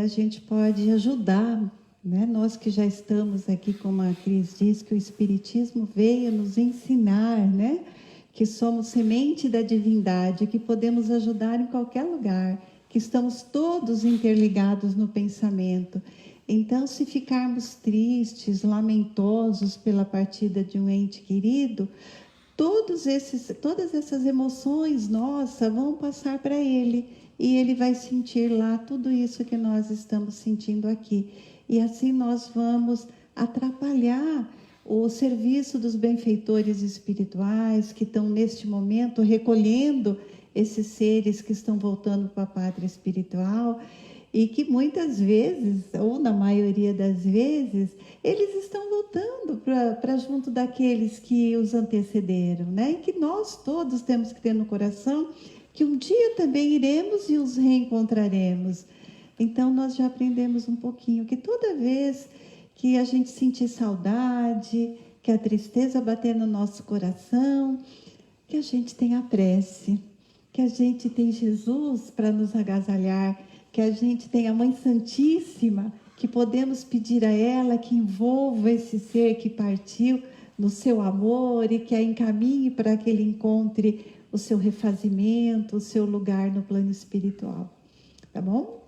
A gente pode ajudar, né? Nós que já estamos aqui, como a Cris diz, que o Espiritismo veio nos ensinar, né? Que somos semente da divindade, que podemos ajudar em qualquer lugar, que estamos todos interligados no pensamento. Então, se ficarmos tristes, lamentosos pela partida de um ente querido, todas essas emoções nossas vão passar para ele. E ele vai sentir lá tudo isso que nós estamos sentindo aqui. E assim nós vamos atrapalhar o serviço dos benfeitores espirituais que estão neste momento recolhendo esses seres que estão voltando para a pátria espiritual e que muitas vezes, ou na maioria das vezes, eles estão voltando para junto daqueles que os antecederam, né? E que nós todos temos que ter no coração que um dia também iremos e os reencontraremos. Então, nós já aprendemos um pouquinho que toda vez que a gente sentir saudade, que a tristeza bater no nosso coração, que a gente tem a prece, que a gente tem Jesus para nos agasalhar, que a gente tem a Mãe Santíssima, que podemos pedir a ela que envolva esse ser que partiu no seu amor e que a encaminhe para que ele encontre o seu refazimento, o seu lugar no plano espiritual. Tá bom?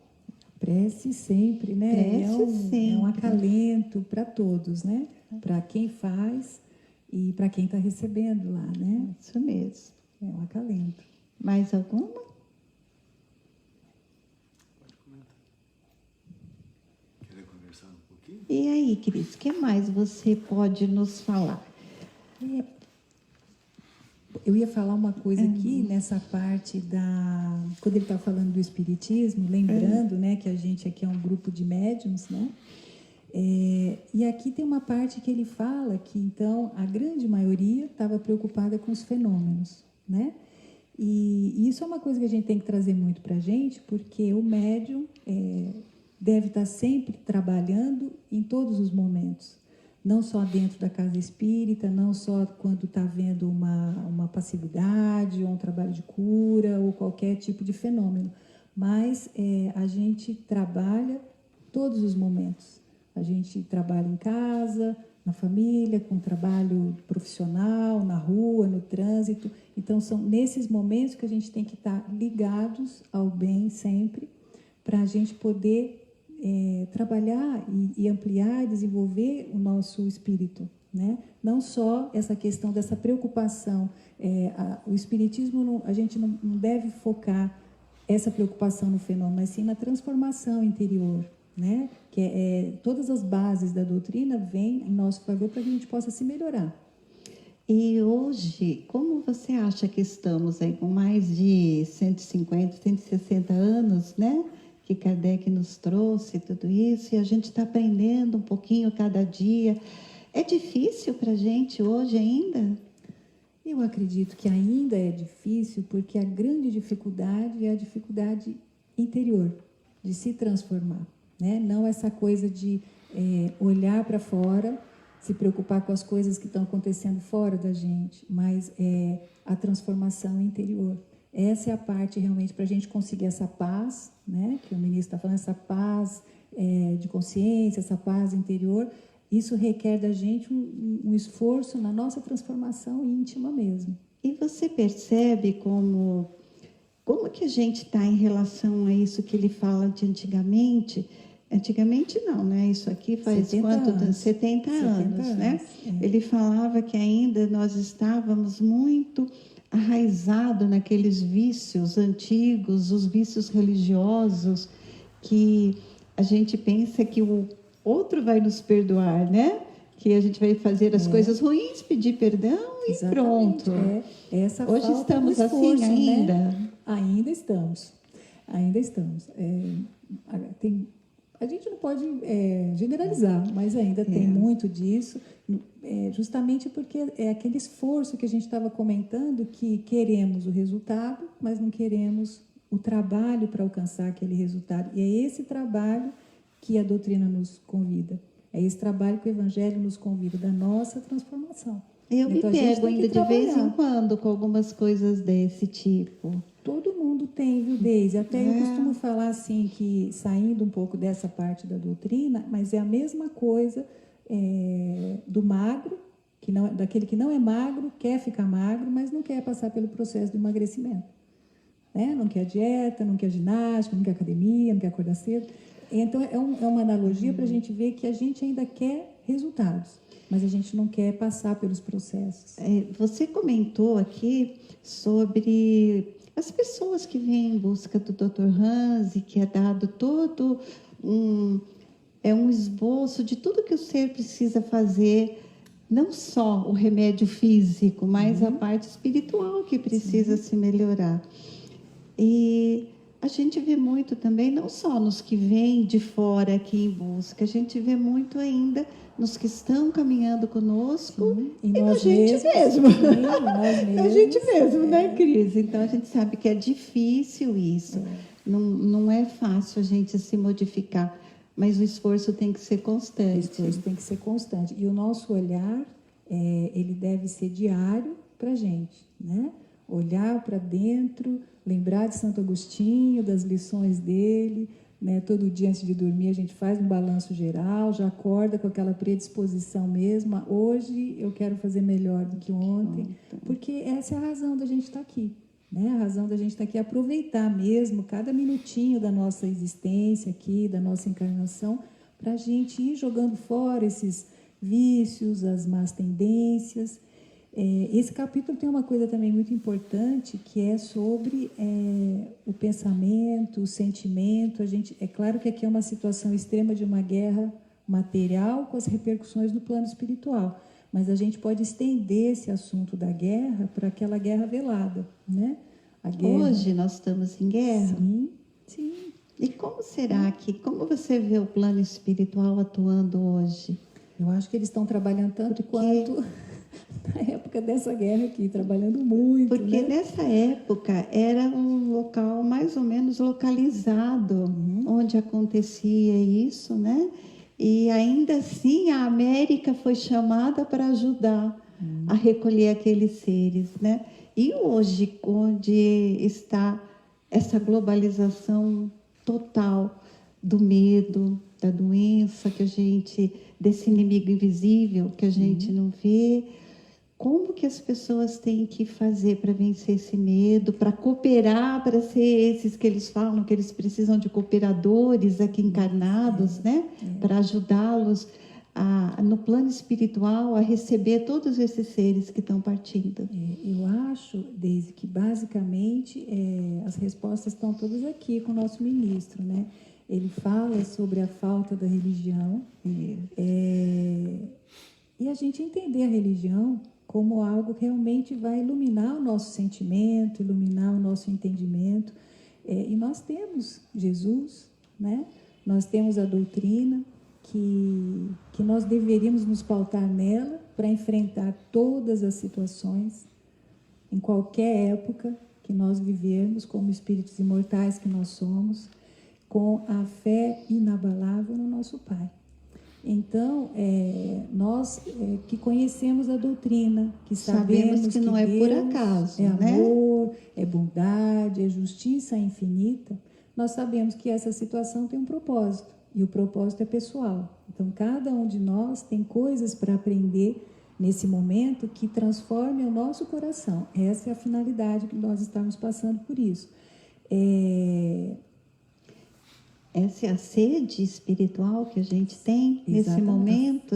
Prece sempre, né? Prece sempre. É um acalento para todos, né? Para quem faz e para quem está recebendo lá, né? Isso mesmo. É um acalento. Mais alguma? Pode comentar. Quer conversar um pouquinho? E aí, Cris, o que mais você pode nos falar? Eu ia falar uma coisa aqui nessa parte quando ele está falando do espiritismo, lembrando, né, que a gente aqui é um grupo de médiums, né? E aqui tem uma parte que ele fala que então a grande maioria estava preocupada com os fenômenos, né? E isso é uma coisa que a gente tem que trazer muito para a gente, porque o médium deve estar sempre trabalhando em todos os momentos. Não só dentro da casa espírita, não só quando está vendo uma passividade, ou um trabalho de cura, ou qualquer tipo de fenômeno. Mas a gente trabalha todos os momentos. A gente trabalha em casa, na família, com trabalho profissional, na rua, no trânsito. Então, são nesses momentos que a gente tem que estar ligados ao bem sempre, para a gente poder trabalhar e ampliar, desenvolver o nosso espírito, né? Não só essa questão dessa preocupação. O espiritismo, a gente não deve focar essa preocupação no fenômeno, mas sim na transformação interior, né? Que todas as bases da doutrina vêm em nosso favor para que a gente possa se melhorar. E hoje, como você acha que estamos aí com mais de 150, 160 anos, né? Que Kardec nos trouxe tudo isso, e a gente está aprendendo um pouquinho cada dia. É difícil para a gente hoje ainda? Eu acredito que ainda é difícil, porque a grande dificuldade é a dificuldade interior, de se transformar, né? Não essa coisa de olhar para fora, se preocupar com as coisas que estão acontecendo fora da gente, mas a transformação interior. Essa é a parte realmente para a gente conseguir essa paz, né? Que o ministro está falando, essa paz de consciência, essa paz interior. Isso requer da gente um esforço na nossa transformação íntima mesmo. E você percebe como que a gente está em relação a isso que ele fala de antigamente? Antigamente não, né? Isso aqui faz 70 anos, né? Ele falava que ainda nós estávamos muito arraizado naqueles vícios antigos, os vícios religiosos, que a gente pensa que o outro vai nos perdoar, né? Que a gente vai fazer as coisas ruins, pedir perdão e exatamente, pronto. Essa hoje estamos esforço, assim ainda? Né? Ainda estamos. A gente não pode generalizar, mas ainda tem muito disso, justamente porque é aquele esforço que a gente estava comentando, que queremos o resultado, mas não queremos o trabalho para alcançar aquele resultado. E é esse trabalho que a doutrina nos convida. É esse trabalho que o Evangelho nos convida, da nossa transformação. Eu me pego ainda de vez em quando com algumas coisas desse tipo. Todo mundo tem, viu, Deise? Até eu costumo falar assim, que saindo um pouco dessa parte da doutrina, mas é a mesma coisa do magro, daquele que não é magro, quer ficar magro, mas não quer passar pelo processo de emagrecimento. Né? Não quer dieta, não quer ginástica, não quer academia, não quer acordar cedo. Então, é uma analogia para a gente ver que a gente ainda quer resultados, mas a gente não quer passar pelos processos. Você comentou aqui sobre as pessoas que vêm em busca do Dr. Hansi, que é dado todo um esboço de tudo que o ser precisa fazer, não só o remédio físico, mas a parte espiritual que precisa se melhorar. E a gente vê muito também, não só nos que vêm de fora aqui em busca, a gente vê muito ainda nos que estão caminhando conosco e na gente mesmo. A gente mesmo, né, Cris? Então, a gente sabe que é difícil isso. Não é fácil a gente se modificar, mas o esforço tem que ser constante. O esforço tem que ser constante. E o nosso olhar, ele deve ser diário para a gente, né? Olhar para dentro, lembrar de Santo Agostinho, das lições dele, né? Todo dia antes de dormir a gente faz um balanço geral, já acorda com aquela predisposição mesma. Hoje eu quero fazer melhor do que ontem, porque essa é a razão da gente estar aqui. Né? A razão da gente estar aqui é aproveitar mesmo cada minutinho da nossa existência aqui, da nossa encarnação, para a gente ir jogando fora esses vícios, as más tendências. Esse capítulo tem uma coisa também muito importante, que é sobre o pensamento, o sentimento. É claro que aqui é uma situação extrema de uma guerra material com as repercussões no plano espiritual, mas a gente pode estender esse assunto da guerra para aquela guerra velada, né? A guerra... Hoje nós estamos em guerra? Sim. E como será como você vê o plano espiritual atuando hoje? Eu acho que eles estão trabalhando tanto quanto na época dessa guerra aqui, trabalhando muito. Porque né? nessa época era um local mais ou menos localizado, onde acontecia isso, né? E ainda assim a América foi chamada para ajudar a recolher aqueles seres, né? E hoje, onde está essa globalização total do medo, da doença desse inimigo invisível que a gente não vê, como que as pessoas têm que fazer para vencer esse medo, para cooperar, para ser esses que eles falam que eles precisam de cooperadores aqui encarnados, né? Para ajudá-los no plano espiritual a receber todos esses seres que estão partindo. Eu acho, Deise, que basicamente as respostas estão todas aqui com o nosso ministro, né? Ele fala sobre a falta da religião e a gente entender a religião como algo que realmente vai iluminar o nosso sentimento, iluminar o nosso entendimento. E nós temos Jesus, né? Nós temos a doutrina que nós deveríamos nos pautar nela para enfrentar todas as situações, em qualquer época que nós vivermos, como espíritos imortais que nós somos, com a fé inabalável no nosso Pai. Então, nós que conhecemos a doutrina, que sabemos que não é Deus por acaso, né? Amor, é bondade, é justiça infinita, nós sabemos que essa situação tem um propósito, e o propósito é pessoal. Então, cada um de nós tem coisas para aprender nesse momento que transforme o nosso coração. Essa é a finalidade que nós estamos passando por isso. Essa é a sede espiritual que a gente tem nesse momento,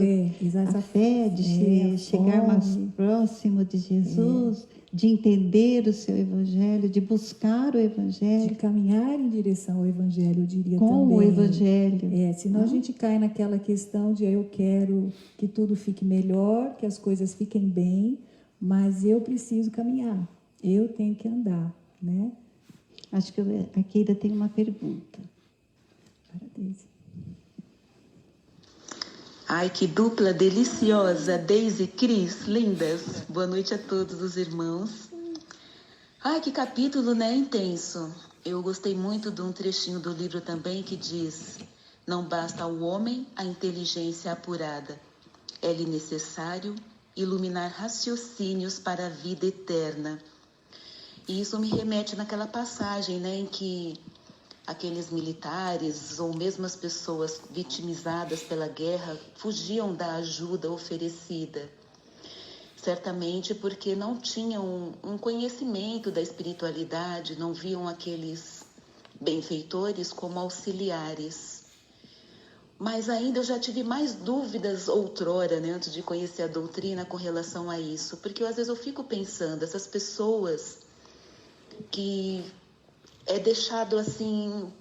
a fé de chegar mais próximo de Jesus, de entender o seu Evangelho, de buscar o Evangelho. De caminhar em direção ao Evangelho, eu diria com também. Com o Evangelho. Senão a gente cai naquela questão de eu quero que tudo fique melhor, que as coisas fiquem bem, mas eu preciso caminhar, eu tenho que andar, né? Acho que a Keida tem uma pergunta. Ai, que dupla deliciosa, Deise e Cris, lindas. Boa noite a todos os irmãos. Ai, que capítulo, né, intenso. Eu gostei muito de um trechinho do livro também que diz: não basta ao homem a inteligência apurada, é-lhe necessário iluminar raciocínios para a vida eterna. E isso me remete naquela passagem, né, em que aqueles militares ou mesmo as pessoas vitimizadas pela guerra fugiam da ajuda oferecida. Certamente porque não tinham um conhecimento da espiritualidade, não viam aqueles benfeitores como auxiliares. Mas ainda eu já tive mais dúvidas outrora, né, antes de conhecer a doutrina com relação a isso. Porque às vezes eu fico pensando, essas pessoas que é deixado assim,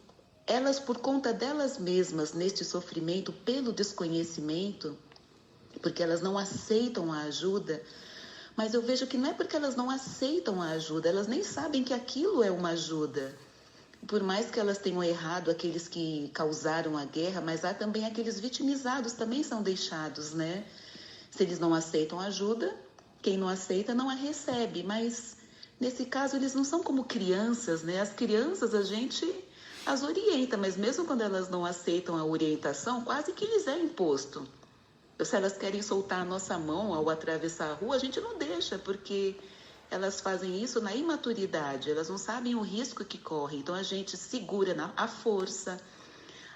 elas por conta delas mesmas, neste sofrimento, pelo desconhecimento, porque elas não aceitam a ajuda, mas eu vejo que não é porque elas não aceitam a ajuda, elas nem sabem que aquilo é uma ajuda. Por mais que elas tenham errado aqueles que causaram a guerra, mas há também aqueles vitimizados, também são deixados, né? Se eles não aceitam ajuda, quem não aceita não a recebe, mas nesse caso eles não são como crianças, né? As crianças a gente as orienta, mas mesmo quando elas não aceitam a orientação, quase que lhes é imposto. Se elas querem soltar a nossa mão ao atravessar a rua, a gente não deixa, porque elas fazem isso na imaturidade, elas não sabem o risco que correm. Então a gente segura à força,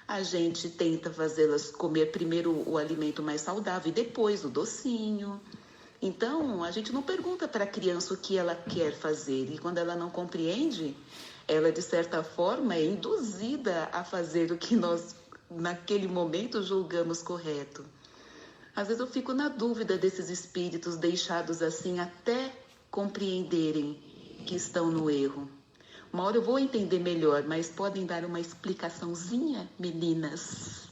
a gente tenta fazê-las comer primeiro o alimento mais saudável e depois o docinho. Então a gente não pergunta para a criança o que ela quer fazer, e quando ela não compreende, ela de certa forma é induzida a fazer o que nós naquele momento julgamos correto. Às vezes eu fico na dúvida desses espíritos deixados assim até compreenderem que estão no erro. Uma hora eu vou entender melhor, mas podem dar uma explicaçãozinha, meninas?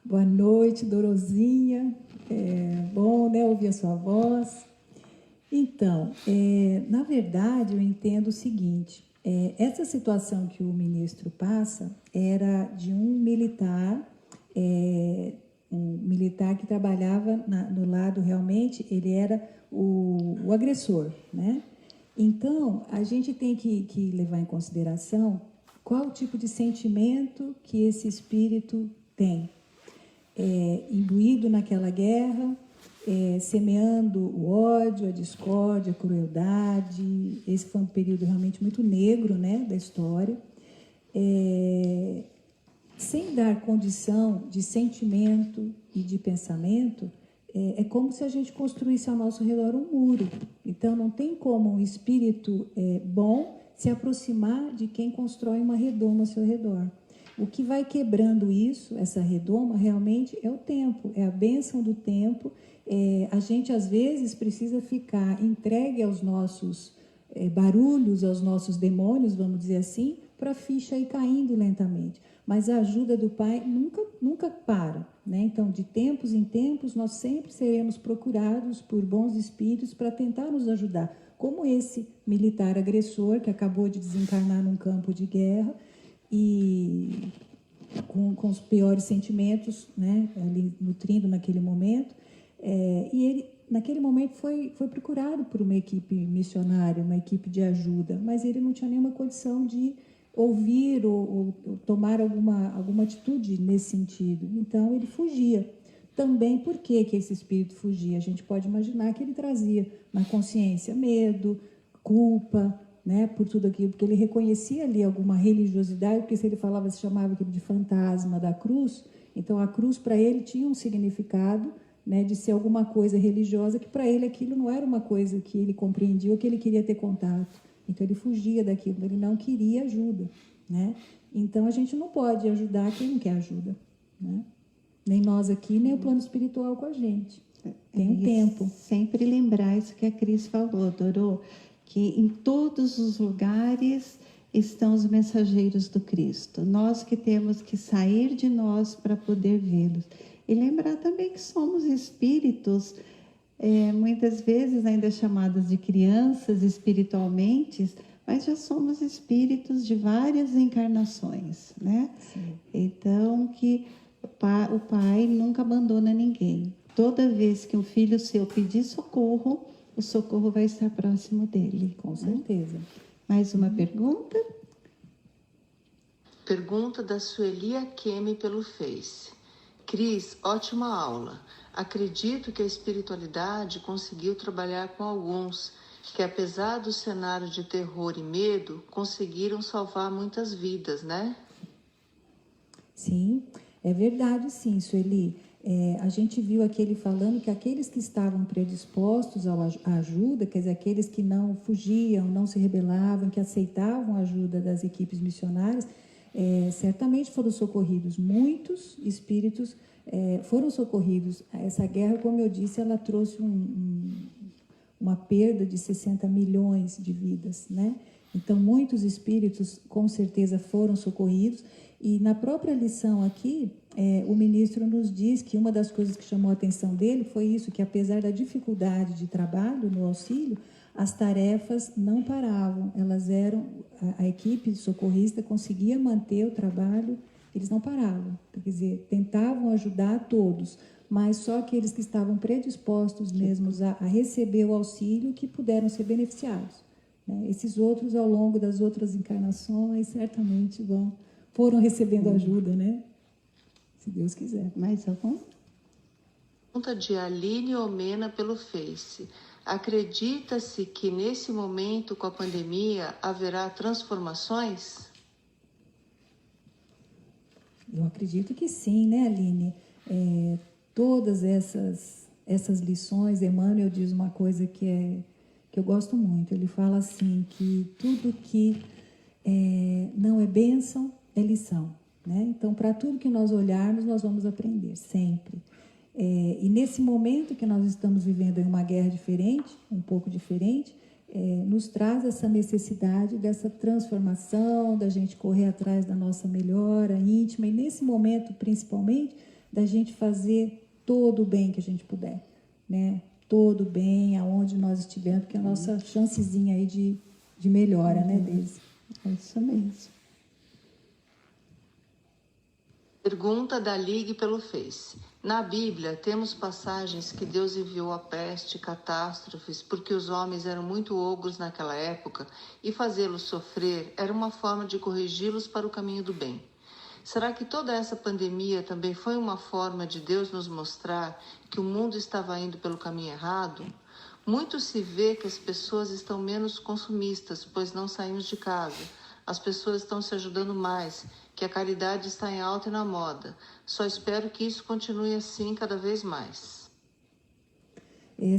Boa noite, Dorozinha. É bom, né, ouvir a sua voz. Então, na verdade, eu entendo o seguinte. Essa situação que o ministro passa era de um militar que trabalhava no lado, realmente, ele era o agressor, né? Então, a gente tem que levar em consideração qual o tipo de sentimento que esse espírito tem. Imbuído naquela guerra, semeando o ódio, a discórdia, a crueldade. Esse foi um período realmente muito negro, né, da história. Sem dar condição de sentimento e de pensamento, é como se a gente construísse ao nosso redor um muro. Então, não tem como um espírito bom se aproximar de quem constrói uma redoma ao seu redor. O que vai quebrando isso, essa redoma, realmente é o tempo, é a bênção do tempo. A gente, às vezes, precisa ficar entregue aos nossos barulhos, aos nossos demônios, vamos dizer assim, para a ficha ir caindo lentamente. Mas a ajuda do Pai nunca para, né? Então, de tempos em tempos, nós sempre seremos procurados por bons espíritos para tentar nos ajudar, como esse militar agressor que acabou de desencarnar num campo de guerra e com os piores sentimentos, né, ali nutrindo naquele momento, e ele naquele momento foi procurado por uma equipe missionária, uma equipe de ajuda, mas ele não tinha nenhuma condição de ouvir ou tomar alguma atitude nesse sentido. Então, ele fugia. Também, por que esse espírito fugia? A gente pode imaginar que ele trazia na consciência medo, culpa, né, por tudo aquilo, porque ele reconhecia ali alguma religiosidade, porque se ele falava, se chamava aquilo de fantasma da cruz, então a cruz para ele tinha um significado, né, de ser alguma coisa religiosa, que para ele aquilo não era uma coisa que ele compreendia ou que ele queria ter contato. Então ele fugia daquilo, ele não queria ajuda, né? Então a gente não pode ajudar quem não quer ajuda, né? Nem nós aqui, nem o plano espiritual com a gente. Tem um tempo. Sempre lembrar isso que a Cris falou, Dorô, que em todos os lugares estão os mensageiros do Cristo. Nós que temos que sair de nós para poder vê-los. E lembrar também que somos espíritos, muitas vezes ainda chamados de crianças espiritualmente, mas já somos espíritos de várias encarnações, né? Sim. Então, que o Pai nunca abandona ninguém. Toda vez que um filho seu pedir socorro, o socorro vai estar próximo dele. Com certeza. Mais uma pergunta? Pergunta da Sueli Akemi pelo Face. Cris, ótima aula. Acredito que a espiritualidade conseguiu trabalhar com alguns que, apesar do cenário de terror e medo, conseguiram salvar muitas vidas, né? Sim, é verdade, sim, Sueli. A gente viu aquele falando que aqueles que estavam predispostos à ajuda, quer dizer, aqueles que não fugiam, não se rebelavam, que aceitavam a ajuda das equipes missionárias, certamente foram socorridos, muitos espíritos foram socorridos. Essa guerra, como eu disse, ela trouxe uma perda de 60 milhões de vidas, né? Então, muitos espíritos, com certeza, foram socorridos. E na própria lição aqui, o ministro nos diz que uma das coisas que chamou a atenção dele foi isso, que apesar da dificuldade de trabalho no auxílio, as tarefas não paravam. Elas eram, a equipe socorrista conseguia manter o trabalho, eles não paravam. Quer dizer, tentavam ajudar todos, mas só aqueles que estavam predispostos mesmo a receber o auxílio que puderam ser beneficiados, né? Esses outros, ao longo das outras encarnações, certamente foram recebendo ajuda, né? Se Deus quiser. Mais algum? Pergunta de Aline Omena pelo Face. Acredita-se que nesse momento com a pandemia haverá transformações? Eu acredito que sim, né, Aline? Todas essas lições, Emmanuel diz uma coisa que eu gosto muito. Ele fala assim, que tudo que não é bênção é lição, né? Então, para tudo que nós olharmos, nós vamos aprender, sempre. E nesse momento que nós estamos vivendo em uma guerra diferente, um pouco diferente, nos traz essa necessidade dessa transformação, da gente correr atrás da nossa melhora íntima, e nesse momento, principalmente, da gente fazer todo o bem que a gente puder, né? Todo o bem, aonde nós estivermos, porque é a nossa chancezinha aí de melhora, né, Deise? É isso mesmo. Pergunta da Ligue pelo Face. Na Bíblia, temos passagens que Deus enviou a peste, catástrofes, porque os homens eram muito ogros naquela época e fazê-los sofrer era uma forma de corrigi-los para o caminho do bem. Será que toda essa pandemia também foi uma forma de Deus nos mostrar que o mundo estava indo pelo caminho errado? Muito se vê que as pessoas estão menos consumistas, pois não saímos de casa. As pessoas estão se ajudando mais, que a caridade está em alta e na moda. Só espero que isso continue assim cada vez mais.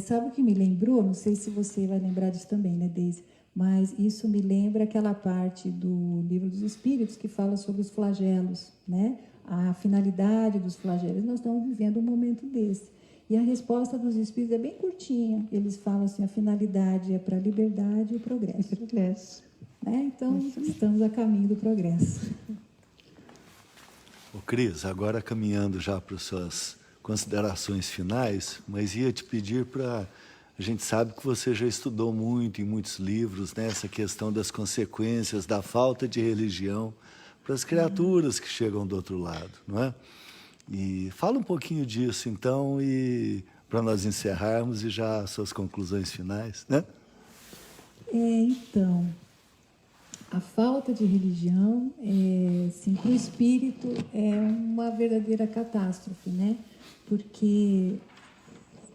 Sabe o que me lembrou? Não sei se você vai lembrar disso também, né, Deise? Mas isso me lembra aquela parte do Livro dos Espíritos que fala sobre os flagelos, né? A finalidade dos flagelos. Nós estamos vivendo um momento desse. E a resposta dos Espíritos é bem curtinha. Eles falam assim, a finalidade é para a liberdade e o progresso. Progresso. Né? Então, estamos a caminho do progresso. Ô Cris, agora caminhando já para as suas considerações finais, mas ia te pedir para... A gente sabe que você já estudou muito em muitos livros, né, essa questão das consequências da falta de religião para as criaturas que chegam do outro lado, não é? E fala um pouquinho disso, então, e para nós encerrarmos e já as suas conclusões finais, né? Então, a falta de religião, sim, para o espírito, é uma verdadeira catástrofe, né? Porque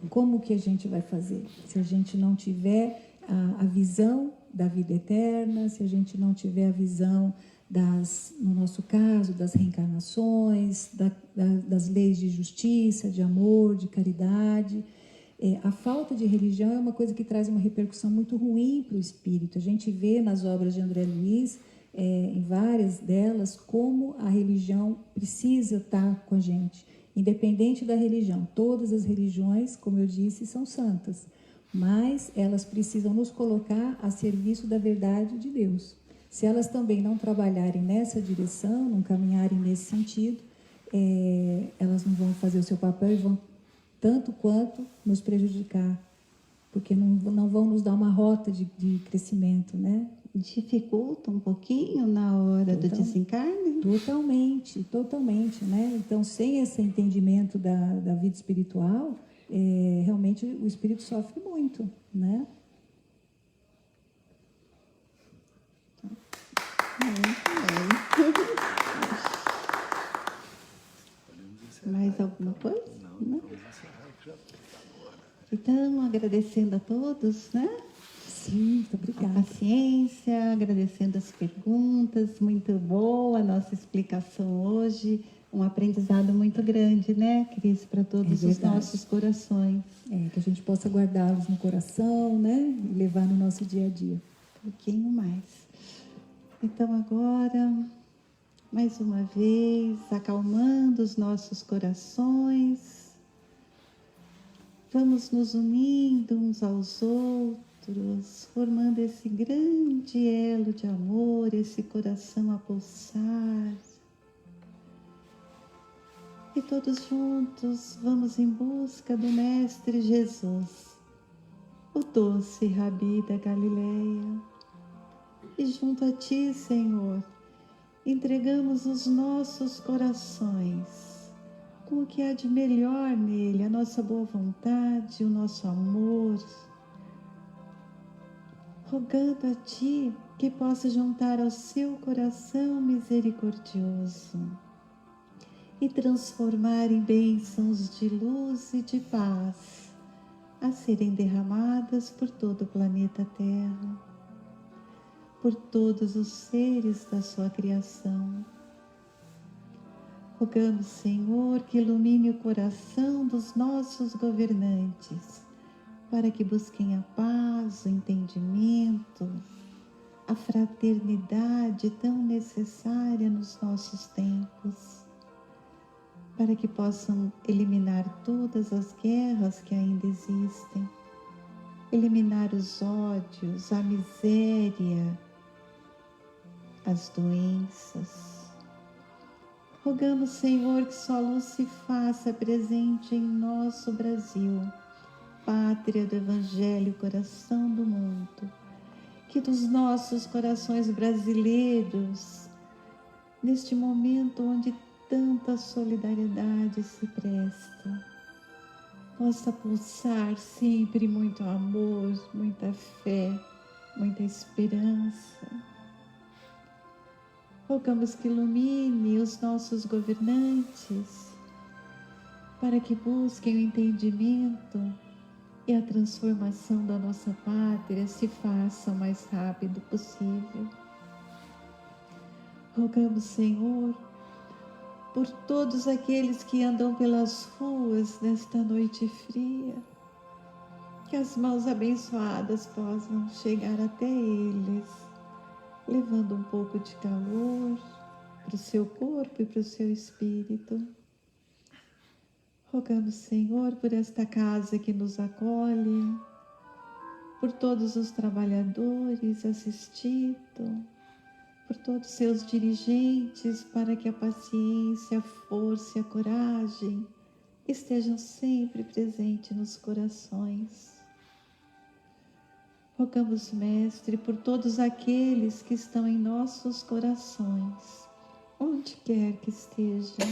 como que a gente vai fazer? Se a gente não tiver a visão da vida eterna, se a gente não tiver a visão no nosso caso, das reencarnações, das leis de justiça, de amor, de caridade. A falta de religião é uma coisa que traz uma repercussão muito ruim para o espírito. A gente vê nas obras de André Luiz, em várias delas, como a religião precisa estar com a gente, independente da religião. Todas as religiões, como eu disse, são santas, mas elas precisam nos colocar a serviço da verdade de Deus. Se elas também não trabalharem nessa direção, não caminharem nesse sentido, elas não vão fazer o seu papel e vão, tanto quanto, nos prejudicar, porque não vão nos dar uma rota de crescimento, né? Dificulta um pouquinho na hora do desencarne? Totalmente, né? Então, sem esse entendimento da vida espiritual, realmente o espírito sofre muito, né? Mais alguma coisa? Não? Então, agradecendo a todos, né? Sim, muito obrigada. A paciência, agradecendo as perguntas, muito boa a nossa explicação hoje, um aprendizado muito grande, né, Cris, para todos os nossos corações. Que a gente possa guardá-los no coração, né, e levar no nosso dia a dia. Um pouquinho mais. Então, agora, mais uma vez, acalmando os nossos corações. Vamos nos unindo uns aos outros, formando esse grande elo de amor, esse coração a pulsar. E todos juntos vamos em busca do Mestre Jesus, o doce Rabi da Galileia. E junto a Ti, Senhor, entregamos os nossos corações, com o que há de melhor nele, a nossa boa vontade, o nosso amor, rogando a Ti que possa juntar ao seu coração misericordioso e transformar em bênçãos de luz e de paz a serem derramadas por todo o planeta Terra, por todos os seres da sua criação. Rogamos, Senhor, que ilumine o coração dos nossos governantes, para que busquem a paz, o entendimento, a fraternidade tão necessária nos nossos tempos, para que possam eliminar todas as guerras que ainda existem, eliminar os ódios, a miséria, as doenças. Rogamos, Senhor, que sua luz se faça presente em nosso Brasil, pátria do Evangelho, coração do mundo. Que dos nossos corações brasileiros, neste momento onde tanta solidariedade se presta, possa pulsar sempre muito amor, muita fé, muita esperança. Rogamos que ilumine os nossos governantes, para que busquem o entendimento e a transformação da nossa pátria se faça o mais rápido possível. Rogamos, Senhor, por todos aqueles que andam pelas ruas nesta noite fria, que as mãos abençoadas possam chegar até eles, levando um pouco de calor para o seu corpo e para o seu espírito. Rogamos, Senhor, por esta casa que nos acolhe, por todos os trabalhadores assistidos, por todos seus dirigentes, para que a paciência, a força e a coragem estejam sempre presentes nos corações. Rogamos, Mestre, por todos aqueles que estão em nossos corações, onde quer que estejam,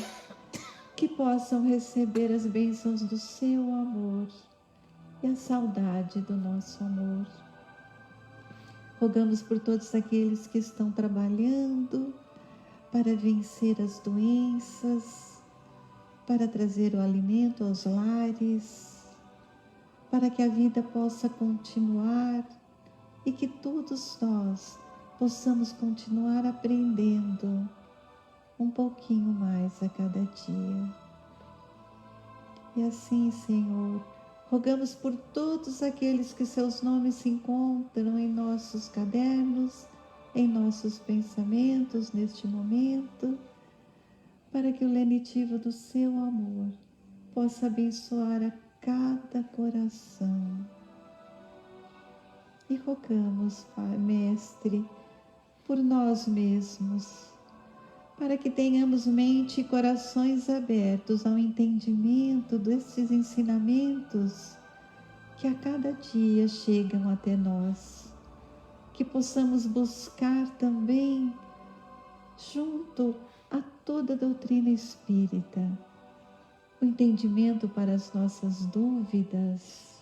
que possam receber as bênçãos do seu amor e a saudade do nosso amor. Rogamos por todos aqueles que estão trabalhando para vencer as doenças, para trazer o alimento aos lares, para que a vida possa continuar e que todos nós possamos continuar aprendendo um pouquinho mais a cada dia. E assim, Senhor, rogamos por todos aqueles que seus nomes se encontram em nossos cadernos, em nossos pensamentos neste momento, para que o lenitivo do seu amor possa abençoar a cada coração. E rogamos, Pai, Mestre, por nós mesmos, para que tenhamos mente e corações abertos ao entendimento desses ensinamentos que a cada dia chegam até nós, que possamos buscar também, junto a toda a doutrina espírita, o entendimento para as nossas dúvidas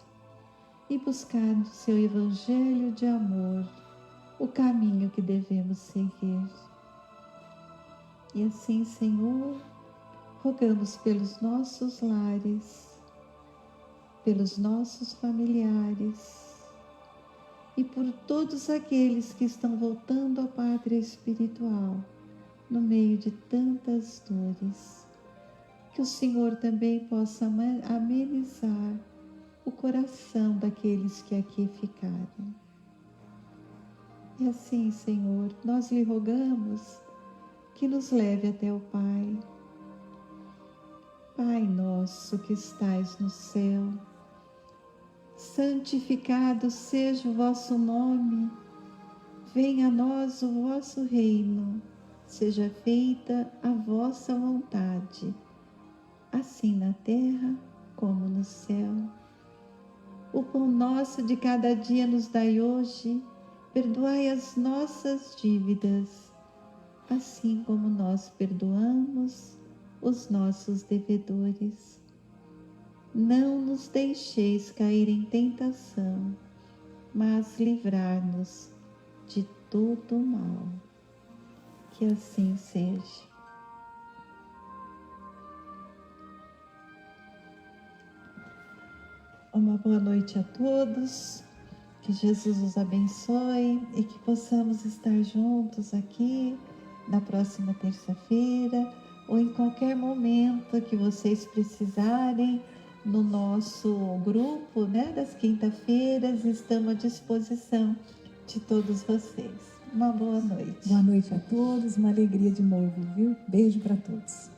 e buscar no seu Evangelho de amor o caminho que devemos seguir. E assim, Senhor, rogamos pelos nossos lares, pelos nossos familiares e por todos aqueles que estão voltando à pátria espiritual no meio de tantas dores. Que o Senhor também possa amenizar o coração daqueles que aqui ficaram. E assim, Senhor, nós lhe rogamos que nos leve até o Pai. Pai nosso que estais no céu, santificado seja o vosso nome. Venha a nós o vosso reino. Seja feita a vossa vontade, assim na terra como no céu. O pão nosso de cada dia nos dai hoje. Perdoai as nossas dívidas, assim como nós perdoamos os nossos devedores. Não nos deixeis cair em tentação, mas livrar-nos de todo o mal. Que assim seja. Uma boa noite a todos. Que Jesus os abençoe e que possamos estar juntos aqui na próxima terça-feira ou em qualquer momento que vocês precisarem. No nosso grupo, das quinta-feiras, estamos à disposição de todos vocês. Uma boa noite. Boa noite a todos, uma alegria de novo, viu? Beijo para todos.